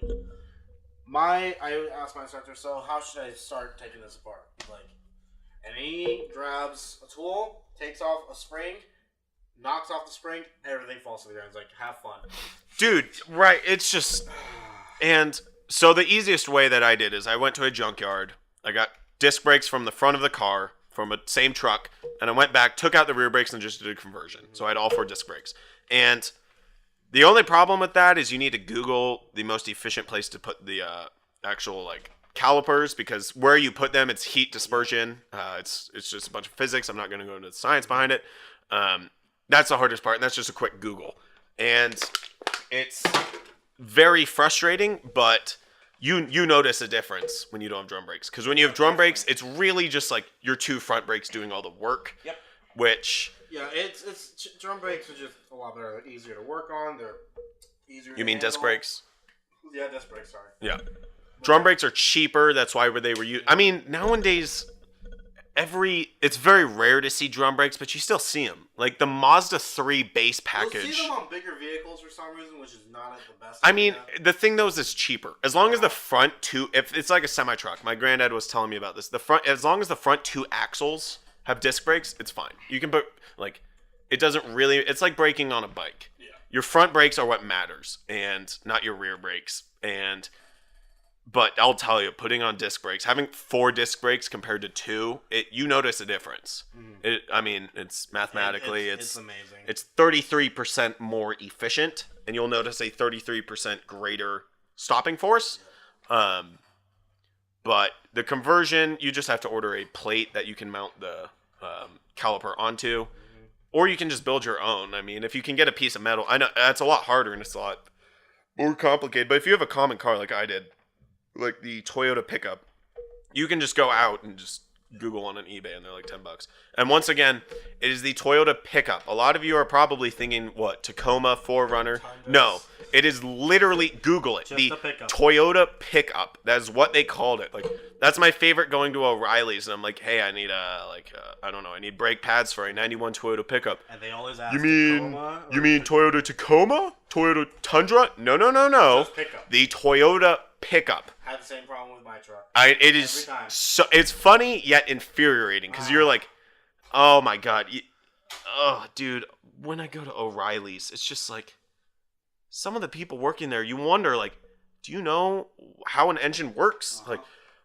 I asked my instructor, so how should I start taking this apart? Like, and he grabs a tool, takes off a spring, knocks off the spring, everything falls to the ground. He's like, have fun. Dude, right, it's just... And so the easiest way that I did is I went to a junkyard, I got disc brakes from the front of the car, from a same truck, and I went back, took out the rear brakes, and just did a conversion. So I had all 4 disc brakes. And the only problem with that is you need to Google the most efficient place to put the actual, like, calipers, because where you put them, it's heat dispersion. It's just a bunch of physics. I'm not going to go into the science behind it. That's the hardest part, and that's just a quick Google. And it's very frustrating, but you notice a difference when you don't have drum brakes. Because when you have drum brakes, it's really just like your 2 front brakes doing all the work. Yep. Which... Yeah, it's drum brakes are just a lot better. They're easier to work on. They're easier. You mean disc brakes? Yeah, disc brakes. Sorry. Yeah. Drum brakes are cheaper. That's why they were used. I mean, nowadays, it's very rare to see drum brakes, but you still see them. Like the Mazda 3 base package. You'll see them on bigger vehicles for some reason, which is not the best. I mean, the thing though is it's cheaper. As long as the front 2, if it's like a semi truck, my granddad was telling me about this. As long as the front 2 axles have disc brakes, it's fine. You can put it doesn't really. It's like braking on a bike. Yeah. Your front brakes are what matters, and not your rear brakes. But I'll tell you, putting on disc brakes, having 4 disc brakes compared to 2, you notice a difference. It's mathematically, it's amazing. It's 33% more efficient, and you'll notice a 33% greater stopping force. But the conversion, you just have to order a plate that you can mount the caliper onto, or you can just build your own. I mean, if you can get a piece of metal, I know that's a lot harder and it's a lot more complicated. But if you have a common car like I did, like the Toyota pickup, you can just go out and just Google on eBay and they're like $10. And once again, it is the Toyota pickup. A lot of you are probably thinking, what, Tacoma, 4Runner? No, it is literally, Google it. Just the a pickup. Toyota pickup. That is what they called it. Like, that's my favorite going to O'Reilly's. And I'm like, hey, I need I need brake pads for a 91 Toyota pickup. And they always ask, You mean Toyota Tacoma? Toyota Tundra? No. Just pickup. The Toyota pickup. I had the same problem with my truck. It is so. It's funny yet infuriating because you're like, oh my god, dude. When I go to O'Reilly's, it's just like some of the people working there. You wonder, like, do you know how an engine works? Like,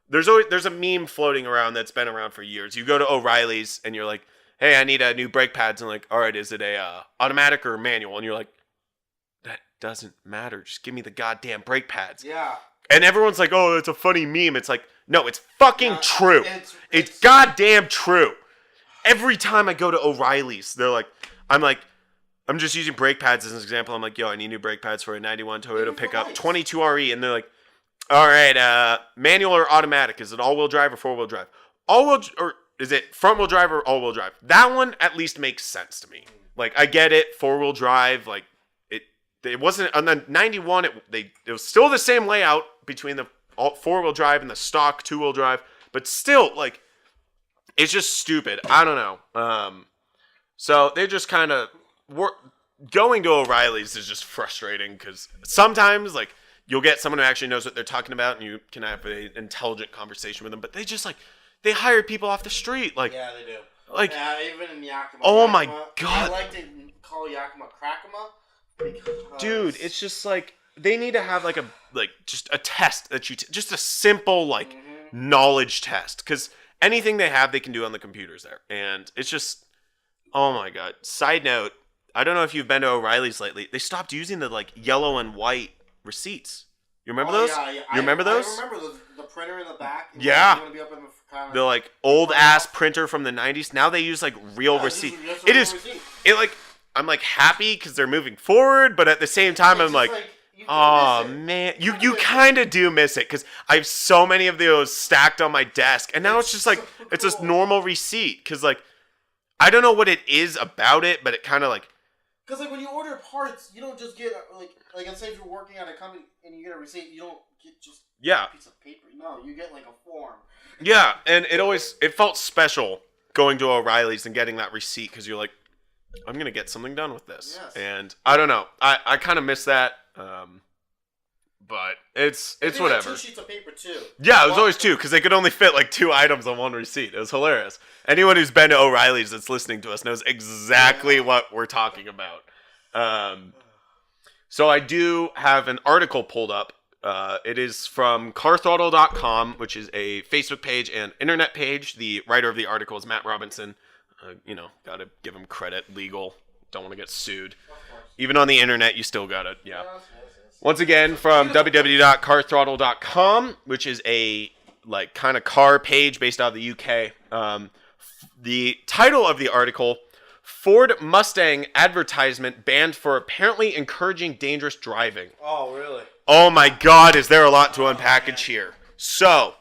there's a meme floating around that's been around for years. You go to O'Reilly's and you're like, hey, I need a new brake pads, and like, all right, is it a automatic or manual? And you're like, that doesn't matter. Just give me the goddamn brake pads. Yeah. And everyone's like, oh, it's a funny meme. It's like, no, it's fucking true. It's goddamn true. Every time I go to O'Reilly's, they're like, I'm just using brake pads as an example. I'm like, yo, I need new brake pads for a 91 Toyota pickup, 22RE. And they're like, all right, manual or automatic? Is it all-wheel drive or four-wheel drive? Or is it front-wheel drive or all-wheel drive? That one at least makes sense to me. Like, I get it, four-wheel drive, like, it wasn't on the 91. It was still the same layout between the four-wheel drive and the stock two-wheel drive, but still, like, it's just stupid. I don't know. So they just kind of going to O'Reilly's is just frustrating because sometimes, like, you'll get someone who actually knows what they're talking about and you can have an intelligent conversation with them. But they just they hire people off the street. Like, yeah, they do. Like, even in Yakima. Oh Yakima, my god! I like to call Yakima Crackama. Dude, it's just like they need to have just a test that just a simple knowledge test, because anything they have they can do on the computers there, and it's just, oh my god. Side note, I don't know if you've been to O'Reilly's lately. They stopped using the yellow and white receipts. You remember those? Yeah. You remember those? I remember the printer in the back. Yeah. Be up in the old ass printer from the 90s. Now they use real receipts. I'm happy because they're moving forward, but at the same time I'm like, oh man, you kind of do miss it, because I have so many of those stacked on my desk, and now it's just it's this normal receipt, because I don't know what it is about it, but it kind of because when you order parts, you don't just get let's say if you're working at a company and you get a receipt, you don't get just a piece of paper. No, you get a form. Yeah, and it felt special going to O'Reilly's and getting that receipt, because you're like, I'm going to get something done with this. Yes. And I don't know. I kind of miss that. But it's They had whatever. 2 sheets of paper too. Yeah, it was always 2 because they could only fit like 2 items on one receipt. It was hilarious. Anyone who's been to O'Reilly's that's listening to us knows exactly what we're talking about. So I do have an article pulled up. It is from carthrottle.com, which is a Facebook page and internet page. The writer of the article is Matt Robinson. Gotta give him credit. Legal. Don't want to get sued. Even on the internet, you still gotta, yeah. Once again, from www.carthrottle.com, which is a kind of car page based out of the UK. The title of the article: Ford Mustang advertisement banned for apparently encouraging dangerous driving. Oh, really? Oh my God, is there a lot to unpackage here? So,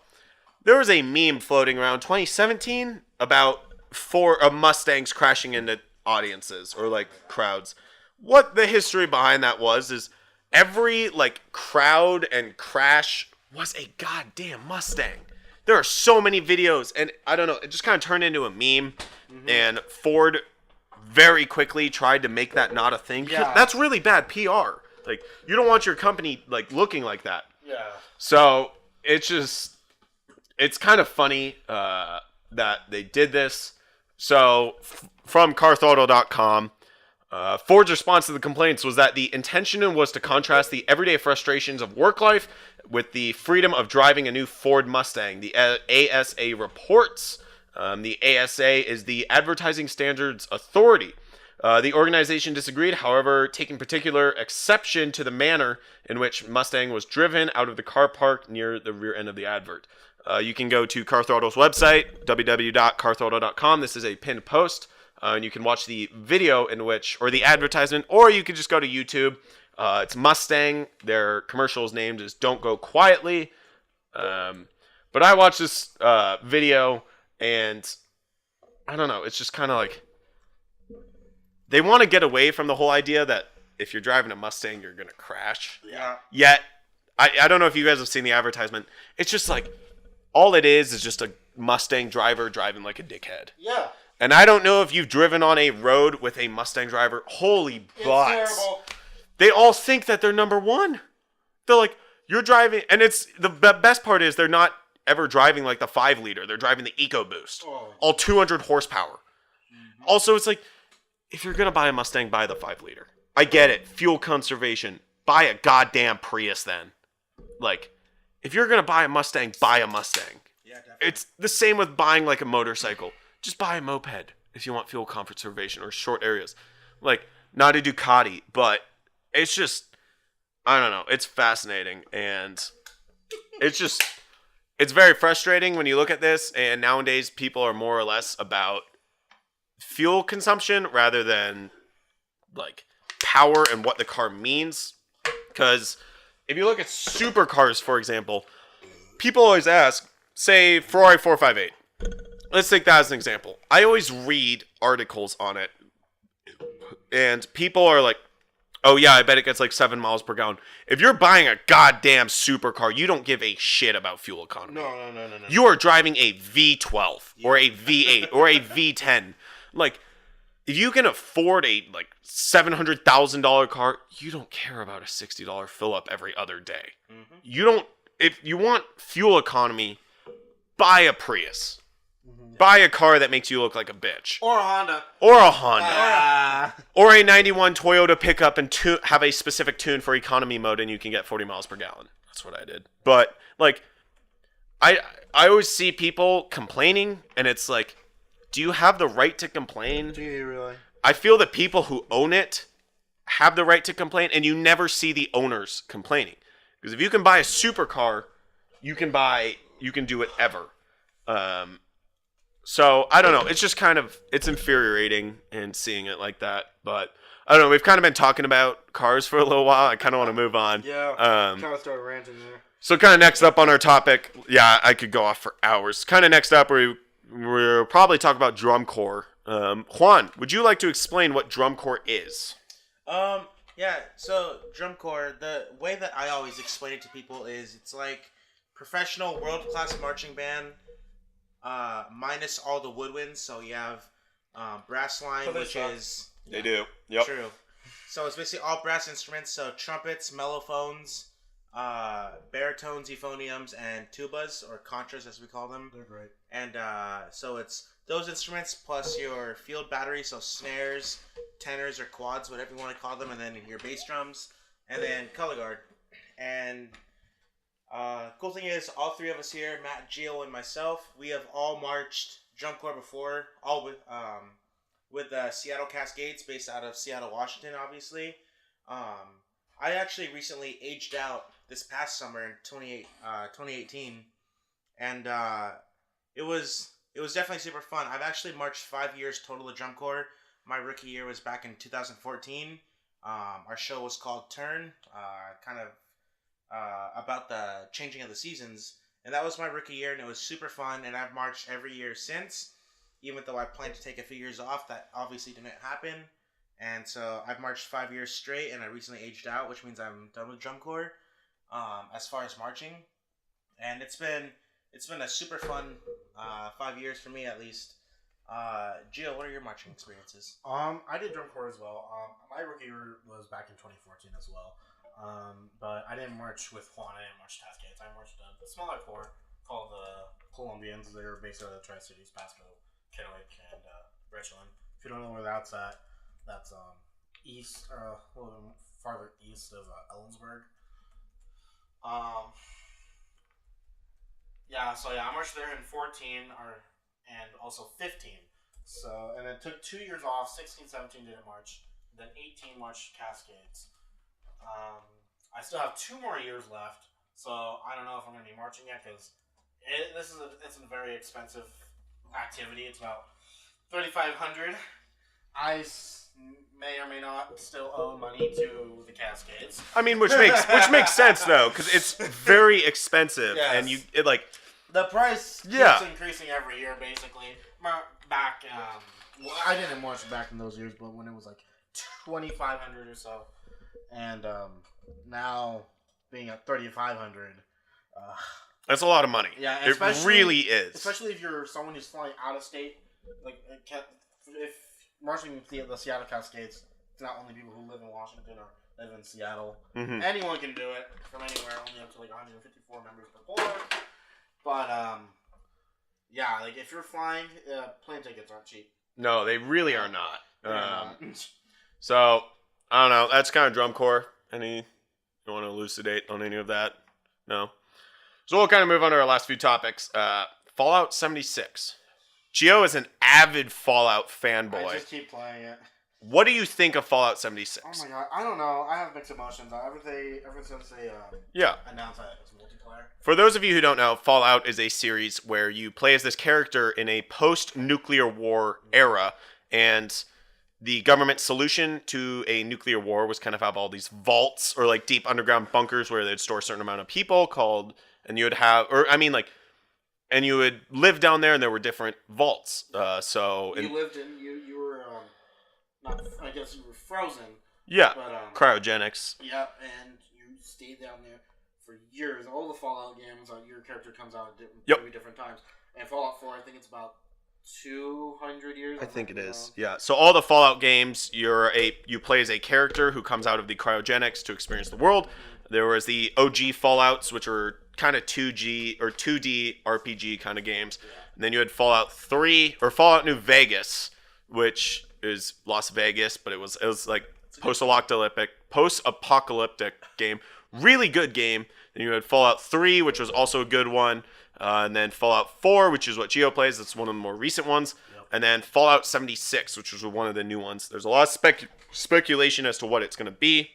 there was a meme floating around 2017 about 4 Mustangs crashing into audiences or crowds. What the history behind that was is every crowd and crash was a goddamn Mustang. There are so many videos, and I don't know, it just kind of turned into a meme, and Ford very quickly tried to make that not a thing. Yeah. That's really bad PR. You don't want your company looking like that. Yeah. So it's kind of funny that they did this. So from carthrottle.com, Ford's response to the complaints was that the intention was to contrast the everyday frustrations of work life with the freedom of driving a new Ford Mustang. The ASA reports. The ASA is the Advertising Standards Authority. The organization disagreed, however, taking particular exception to the manner in which Mustang was driven out of the car park near the rear end of the advert. You can go to CarThrottle's website, www.carthrottle.com. This is a pinned post, and you can watch the video or the advertisement, or you can just go to YouTube. It's Mustang. Their commercial is named as Don't Go Quietly. But I watched this video, and I don't know, it's just kind of they want to get away from the whole idea that if you're driving a Mustang, you're going to crash. Yeah. Yet, I don't know if you guys have seen the advertisement. It's just all it is just a Mustang driver driving like a dickhead. Yeah. And I don't know if you've driven on a road with a Mustang driver. Holy butts. It's terrible. They all think that they're number one. They're you're driving, and it's the best part is they're not ever driving the 5-liter. They're driving the EcoBoost. Oh. All 200 horsepower. Also, it's if you're going to buy a Mustang, buy the 5-liter. I get it. Fuel conservation. Buy a goddamn Prius then. If you're going to buy a Mustang, buy a Mustang. Yeah, definitely. It's the same with buying a motorcycle. Just buy a moped if you want fuel conservation or short areas. Not a Ducati, but it's just, I don't know. It's fascinating, and it's very frustrating when you look at this, and nowadays people are more or less about fuel consumption rather than power and what the car means. Because if you look at supercars, for example, people always ask, say Ferrari 458. Let's take that as an example. I always read articles on it, and people are oh yeah, I bet it gets 7 miles per gallon. If you're buying a goddamn supercar, you don't give a shit about fuel economy. No. You are driving a V12 or a V8 or a V10. If you can afford a $700,000 car, you don't care about a $60 fill up every other day. Mm-hmm. You don't. If you want fuel economy, buy a Prius. Buy a car that makes you look like a bitch. Or a Honda. Or a 91 Toyota pickup and have a specific tune for economy mode, and you can get 40 miles per gallon. That's what I did. But I always see people complaining, and it's do you have the right to complain? Do you really? I feel that people who own it have the right to complain, and you never see the owners complaining. Because if you can buy a supercar, you can do whatever. So, I don't know. It's just it's infuriating in seeing it like that. But, I don't know. We've kind of been talking about cars for a little while. I kind of want to move on. Yeah. Kind of started ranting there. So, kind of next up on our topic. Yeah, I could go off for hours. Kind of next up, we'll probably talk about drum corps. Juan, would you like to explain what drum corps is? Yeah, so drum corps, the way that I always explain it to people is it's professional world-class marching band minus all the woodwinds. So you have brass line, which is... They do. Yep. True. So it's basically all brass instruments. So trumpets, mellophones, baritones, euphoniums, and tubas, or contras as we call them. They're great. And so it's those instruments plus your field battery, so snares, tenors, or quads, whatever you want to call them, and then your bass drums, and then color guard. And cool thing is, all three of us here, Matt, Gio, and myself, we have all marched drum corps before, all with the Seattle Cascades, based out of Seattle, Washington, obviously. I actually recently aged out this past summer in 2018, and it was definitely super fun. I've actually marched 5 years total of drum corps. My rookie year was back in 2014. Our show was called Turn, kind of about the changing of the seasons, and that was my rookie year, and it was super fun. And I've marched every year since, even though I planned to take a few years off. That obviously didn't happen. And so I've marched 5 years straight, and I recently aged out, which means I'm done with drum corps as far as marching. And it's been a super fun 5 years for me, at least. Gio, what are your marching experiences? I did drum corps as well. My rookie year was back in 2014 as well. But I didn't march with Juan. I didn't march Cascades. I marched a smaller corps called the Colombians. They were based out of the Tri-Cities, Pasco, Kennewick, and Richland. If you don't know where that's at, that's east, or a little bit farther east of Ellensburg. I marched there in 14 and also 15. So, and then took 2 years off. 16, 17 didn't march. Then 18 marched Cascades. I still have 2 more years left, so I don't know if I'm going to be marching yet because it's a very expensive activity. It's about $3,500. I may or may not still owe money to the Cascades. I mean, which makes sense though, because it's very expensive, Yes. and The price keeps increasing every year, basically. Back, I didn't march back in those years, but when it was like $2,500 or so, and now being at $3,500, that's a lot of money. Yeah, it really is. Especially if you're someone who's flying out of state, like if marching the Seattle Cascades, it's not only people who live in Washington or live in Seattle. Mm-hmm. Anyone can do it from anywhere, only up to like 154 members per corps. But like if you're flying, plane tickets aren't cheap. No, they really are not. So I don't know. That's kind of drum corps. You want to elucidate on any of that? No. So we'll kind of move on to our last few topics. Fallout 76. Gio is an avid Fallout fanboy. I just keep playing it. What do you think of Fallout 76? Oh my god, I don't know. I have mixed emotions. Ever since they announced that it's multiplayer. For those of you who don't know, Fallout is a series where you play as this character in a post-nuclear war era, and the government's solution to a nuclear war was kind of have all these vaults or like deep underground bunkers where they'd store a certain amount of people and you would live down there, and there were different vaults. You were not. I guess you were frozen. Yeah, but, cryogenics. Yeah, and you stayed down there for years. All the Fallout games, your character comes out at different times. And Fallout 4, I think it's about 200 years. I think it is. Yeah. So all the Fallout games, you play as a character who comes out of the cryogenics to experience the world. There was the OG Fallouts, which were kind of 2D RPG kind of games. Yeah. And then you had Fallout 3 or Fallout New Vegas, which is Las Vegas, but it was like post-apocalyptic game. Really good game. Then you had Fallout 3, which was also a good one. And then Fallout 4, which is what Gio plays. That's one of the more recent ones. Yep. And then Fallout 76, which was one of the new ones. There's a lot of speculation as to what it's going to be.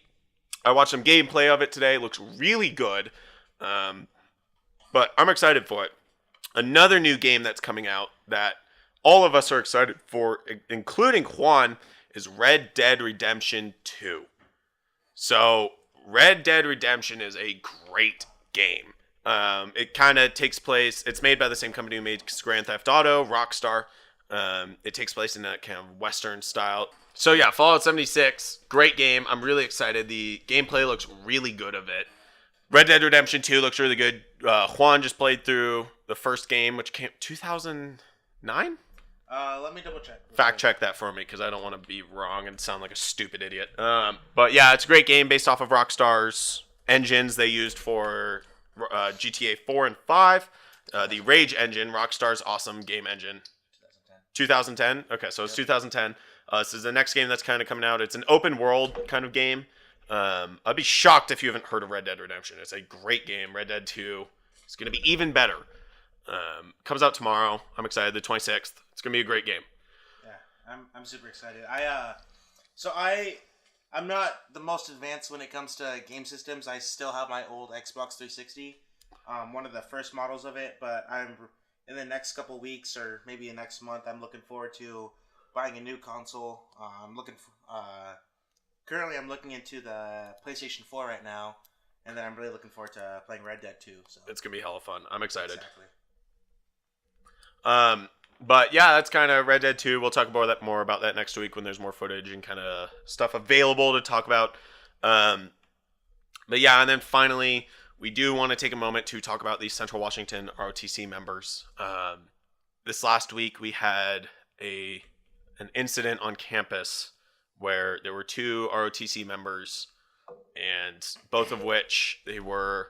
I watched some gameplay of it today. It looks really good. But I'm excited for it. Another new game that's coming out that all of us are excited for, including Juan, is Red Dead Redemption 2. So, Red Dead Redemption is a great game. It kind of takes place, it's made by the same company who made Grand Theft Auto, Rockstar. It takes place in that kind of Western style. So yeah, Fallout 76, great game. I'm really excited. The gameplay looks really good of it. Red Dead Redemption 2 looks really good. Juan just played through the first game, which came 2009? Let me double check. Fact check that for me, because I don't want to be wrong and sound like a stupid idiot. But yeah, it's a great game based off of Rockstar's engines they used for GTA 4 and 5. The Rage engine, Rockstar's awesome game engine. 2010. Okay, so it's 2010. This is the next game that's kind of coming out. It's an open world kind of game. I'd be shocked if you haven't heard of Red Dead Redemption. It's a great game. Red Dead 2 is going to be even better. Comes out tomorrow. I'm excited. The 26th. It's going to be a great game. Yeah, I'm super excited. I'm not the most advanced when it comes to game systems. I still have my old Xbox 360, one of the first models of it. But in the next couple weeks or maybe next month, I'm looking forward to buying a new console. Currently I'm looking into the PlayStation 4 right now, and then I'm really looking forward to playing Red Dead 2. So it's gonna be hella fun. I'm excited. Exactly. But yeah, that's kind of Red Dead 2. We'll talk more about that next week when there's more footage and kind of stuff available to talk about. But yeah, and then finally, we do want to take a moment to talk about the Central Washington ROTC members. This last week, we had an incident on campus where there were 2 ROTC members, and both of which they were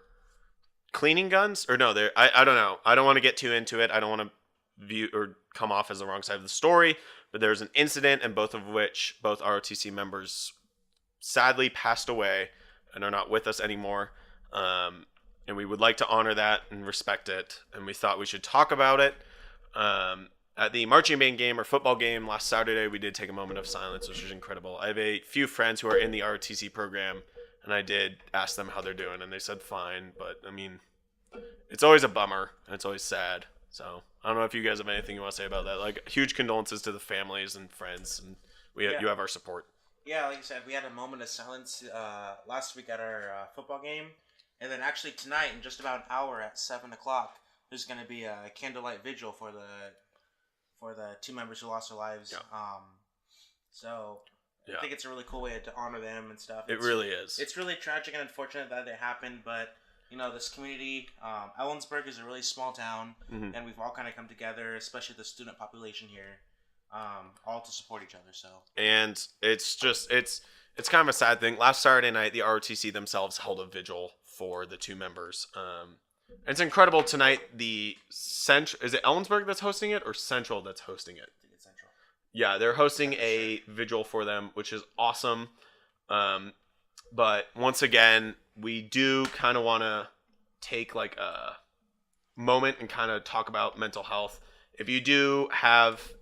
cleaning guns, or no, I don't know. I don't want to get too into it. I don't want to view or come off as the wrong side of the story, but there's an incident, and both ROTC members sadly passed away and are not with us anymore. And we would like to honor that and respect it, and we thought we should talk about it. At the marching band game or football game last Saturday, we did take a moment of silence, which was incredible. I have a few friends who are in the ROTC program, and I did ask them how they're doing, and they said fine. But I mean, it's always a bummer, and it's always sad. So I don't know if you guys have anything you want to say about that. Like, huge condolences to the families and friends, and you have our support. Yeah, like you said, we had a moment of silence last week at our football game, and then actually tonight, in just about an hour at 7 o'clock, there's going to be a candlelight vigil for the 2 members who lost their lives. Yeah. I think it's a really cool way to honor them and stuff. It really is. It's really tragic and unfortunate that it happened, but this community, Ellensburg is a really small town, mm-hmm. and we've all kind of come together, especially the student population here, all to support each other. So. And it's kind of a sad thing. Last Saturday night, the ROTC themselves held a vigil for the 2 members. It's incredible tonight. Is it Ellensburg that's hosting it or Central that's hosting it? I think it's Central. Yeah, they're hosting a vigil for them, which is awesome. But once again, we do kind of want to take like a moment and kind of talk about mental health. If you do have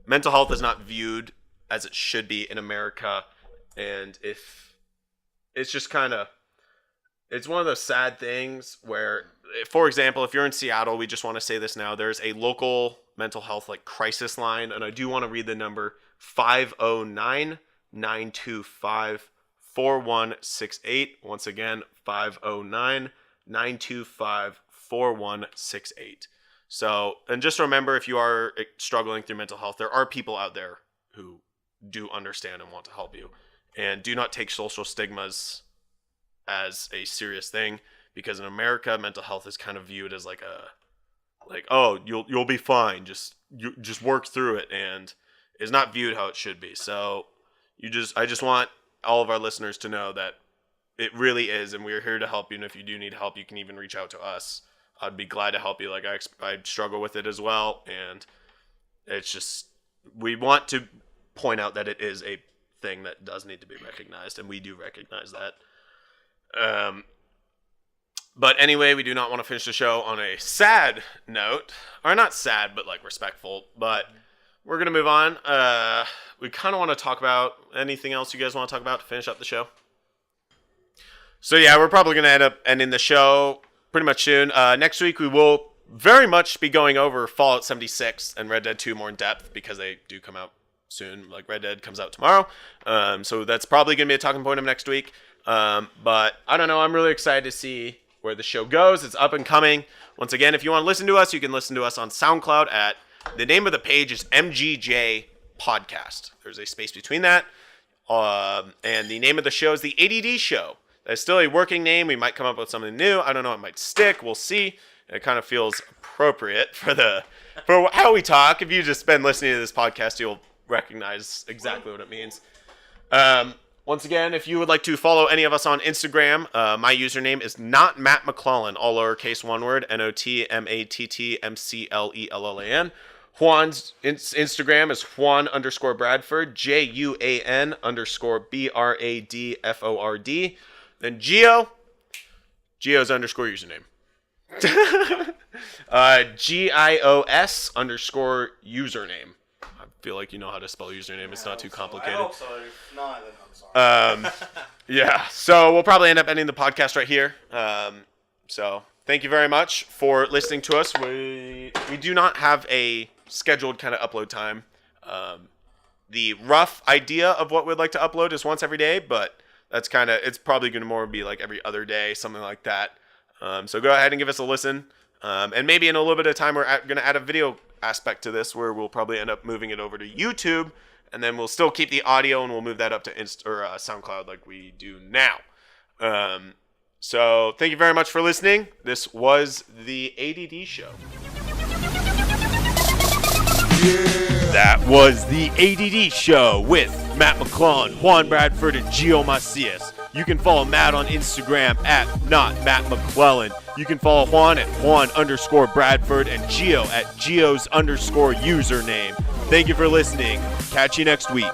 mental health is not viewed as it should be in America, and if it's just it's one of those sad things where, for example, if you're in Seattle, we just want to say this now, there's a local mental health crisis line, and I do want to read the number 509-925-4168. Once again, 509-925-4168. So, and just remember, if you are struggling through mental health, there are people out there who do understand and want to help you. And do not take social stigmas as a serious thing, because in America, mental health is kind of viewed as oh, you'll be fine, just work through it, and is not viewed how it should be. So I just want all of our listeners to know that it really is, and we're here to help you. And if you do need help, you can even reach out to us. I'd be glad to help you. I struggle with it as well, and it's just, we want to point out that it is a thing that does need to be recognized, and we do recognize that. But anyway, we do not want to finish the show on a sad note, or not sad, but respectful. But we're gonna move on. We kind of want to talk about anything else you guys want to talk about to finish up the show. So yeah, we're probably gonna end up ending the show pretty much soon. Next week we will very much be going over Fallout 76 and Red Dead 2 more in depth, because they do come out soon. Red Dead comes out tomorrow, so that's probably gonna be a talking point of next week. But I don't know, I'm really excited to see where the show goes. It's up and coming. Once again, if you want to listen to us, you can listen to us on SoundCloud at, the name of the page is MGJ Podcast. There's a space between that. And the name of the show is the ADD Show. That's still a working name. We might come up with something new. I don't know, it might stick. We'll see. It kind of feels appropriate for how we talk. If you've just been listening to this podcast, you'll recognize exactly what it means. Once again, if you would like to follow any of us on Instagram, my username is not Matt McClellan, all lowercase one word, NOTMATTMCLELLAN. Juan's Instagram is Juan_Bradford, JUAN_BRADFORD. Then Gio's _username. GIOS_username. I feel like you know how to spell username. It's not too complicated. I hope so. If not, then I'm sorry. Yeah, so we'll probably end up ending the podcast right here. So thank you very much for listening to us. We do not have a scheduled kind of upload time. The rough idea of what we'd like to upload is once every day, but that's it's probably going to more be like every other day, something like that. So go ahead and give us a listen. And maybe in a little bit of time, we're going to add a video aspect to this where we'll probably end up moving it over to YouTube, and then we'll still keep the audio and we'll move that up to SoundCloud like we do now. So thank you very much for listening. This was the ADD Show. That was the ADD Show with Matt McClellan, Juan Bradford, and Gio Macias. You can follow Matt on Instagram at @NotMattMcClellan. You can follow Juan at Juan_Bradford and Gio at Gios_username. Thank you for listening. Catch you next week.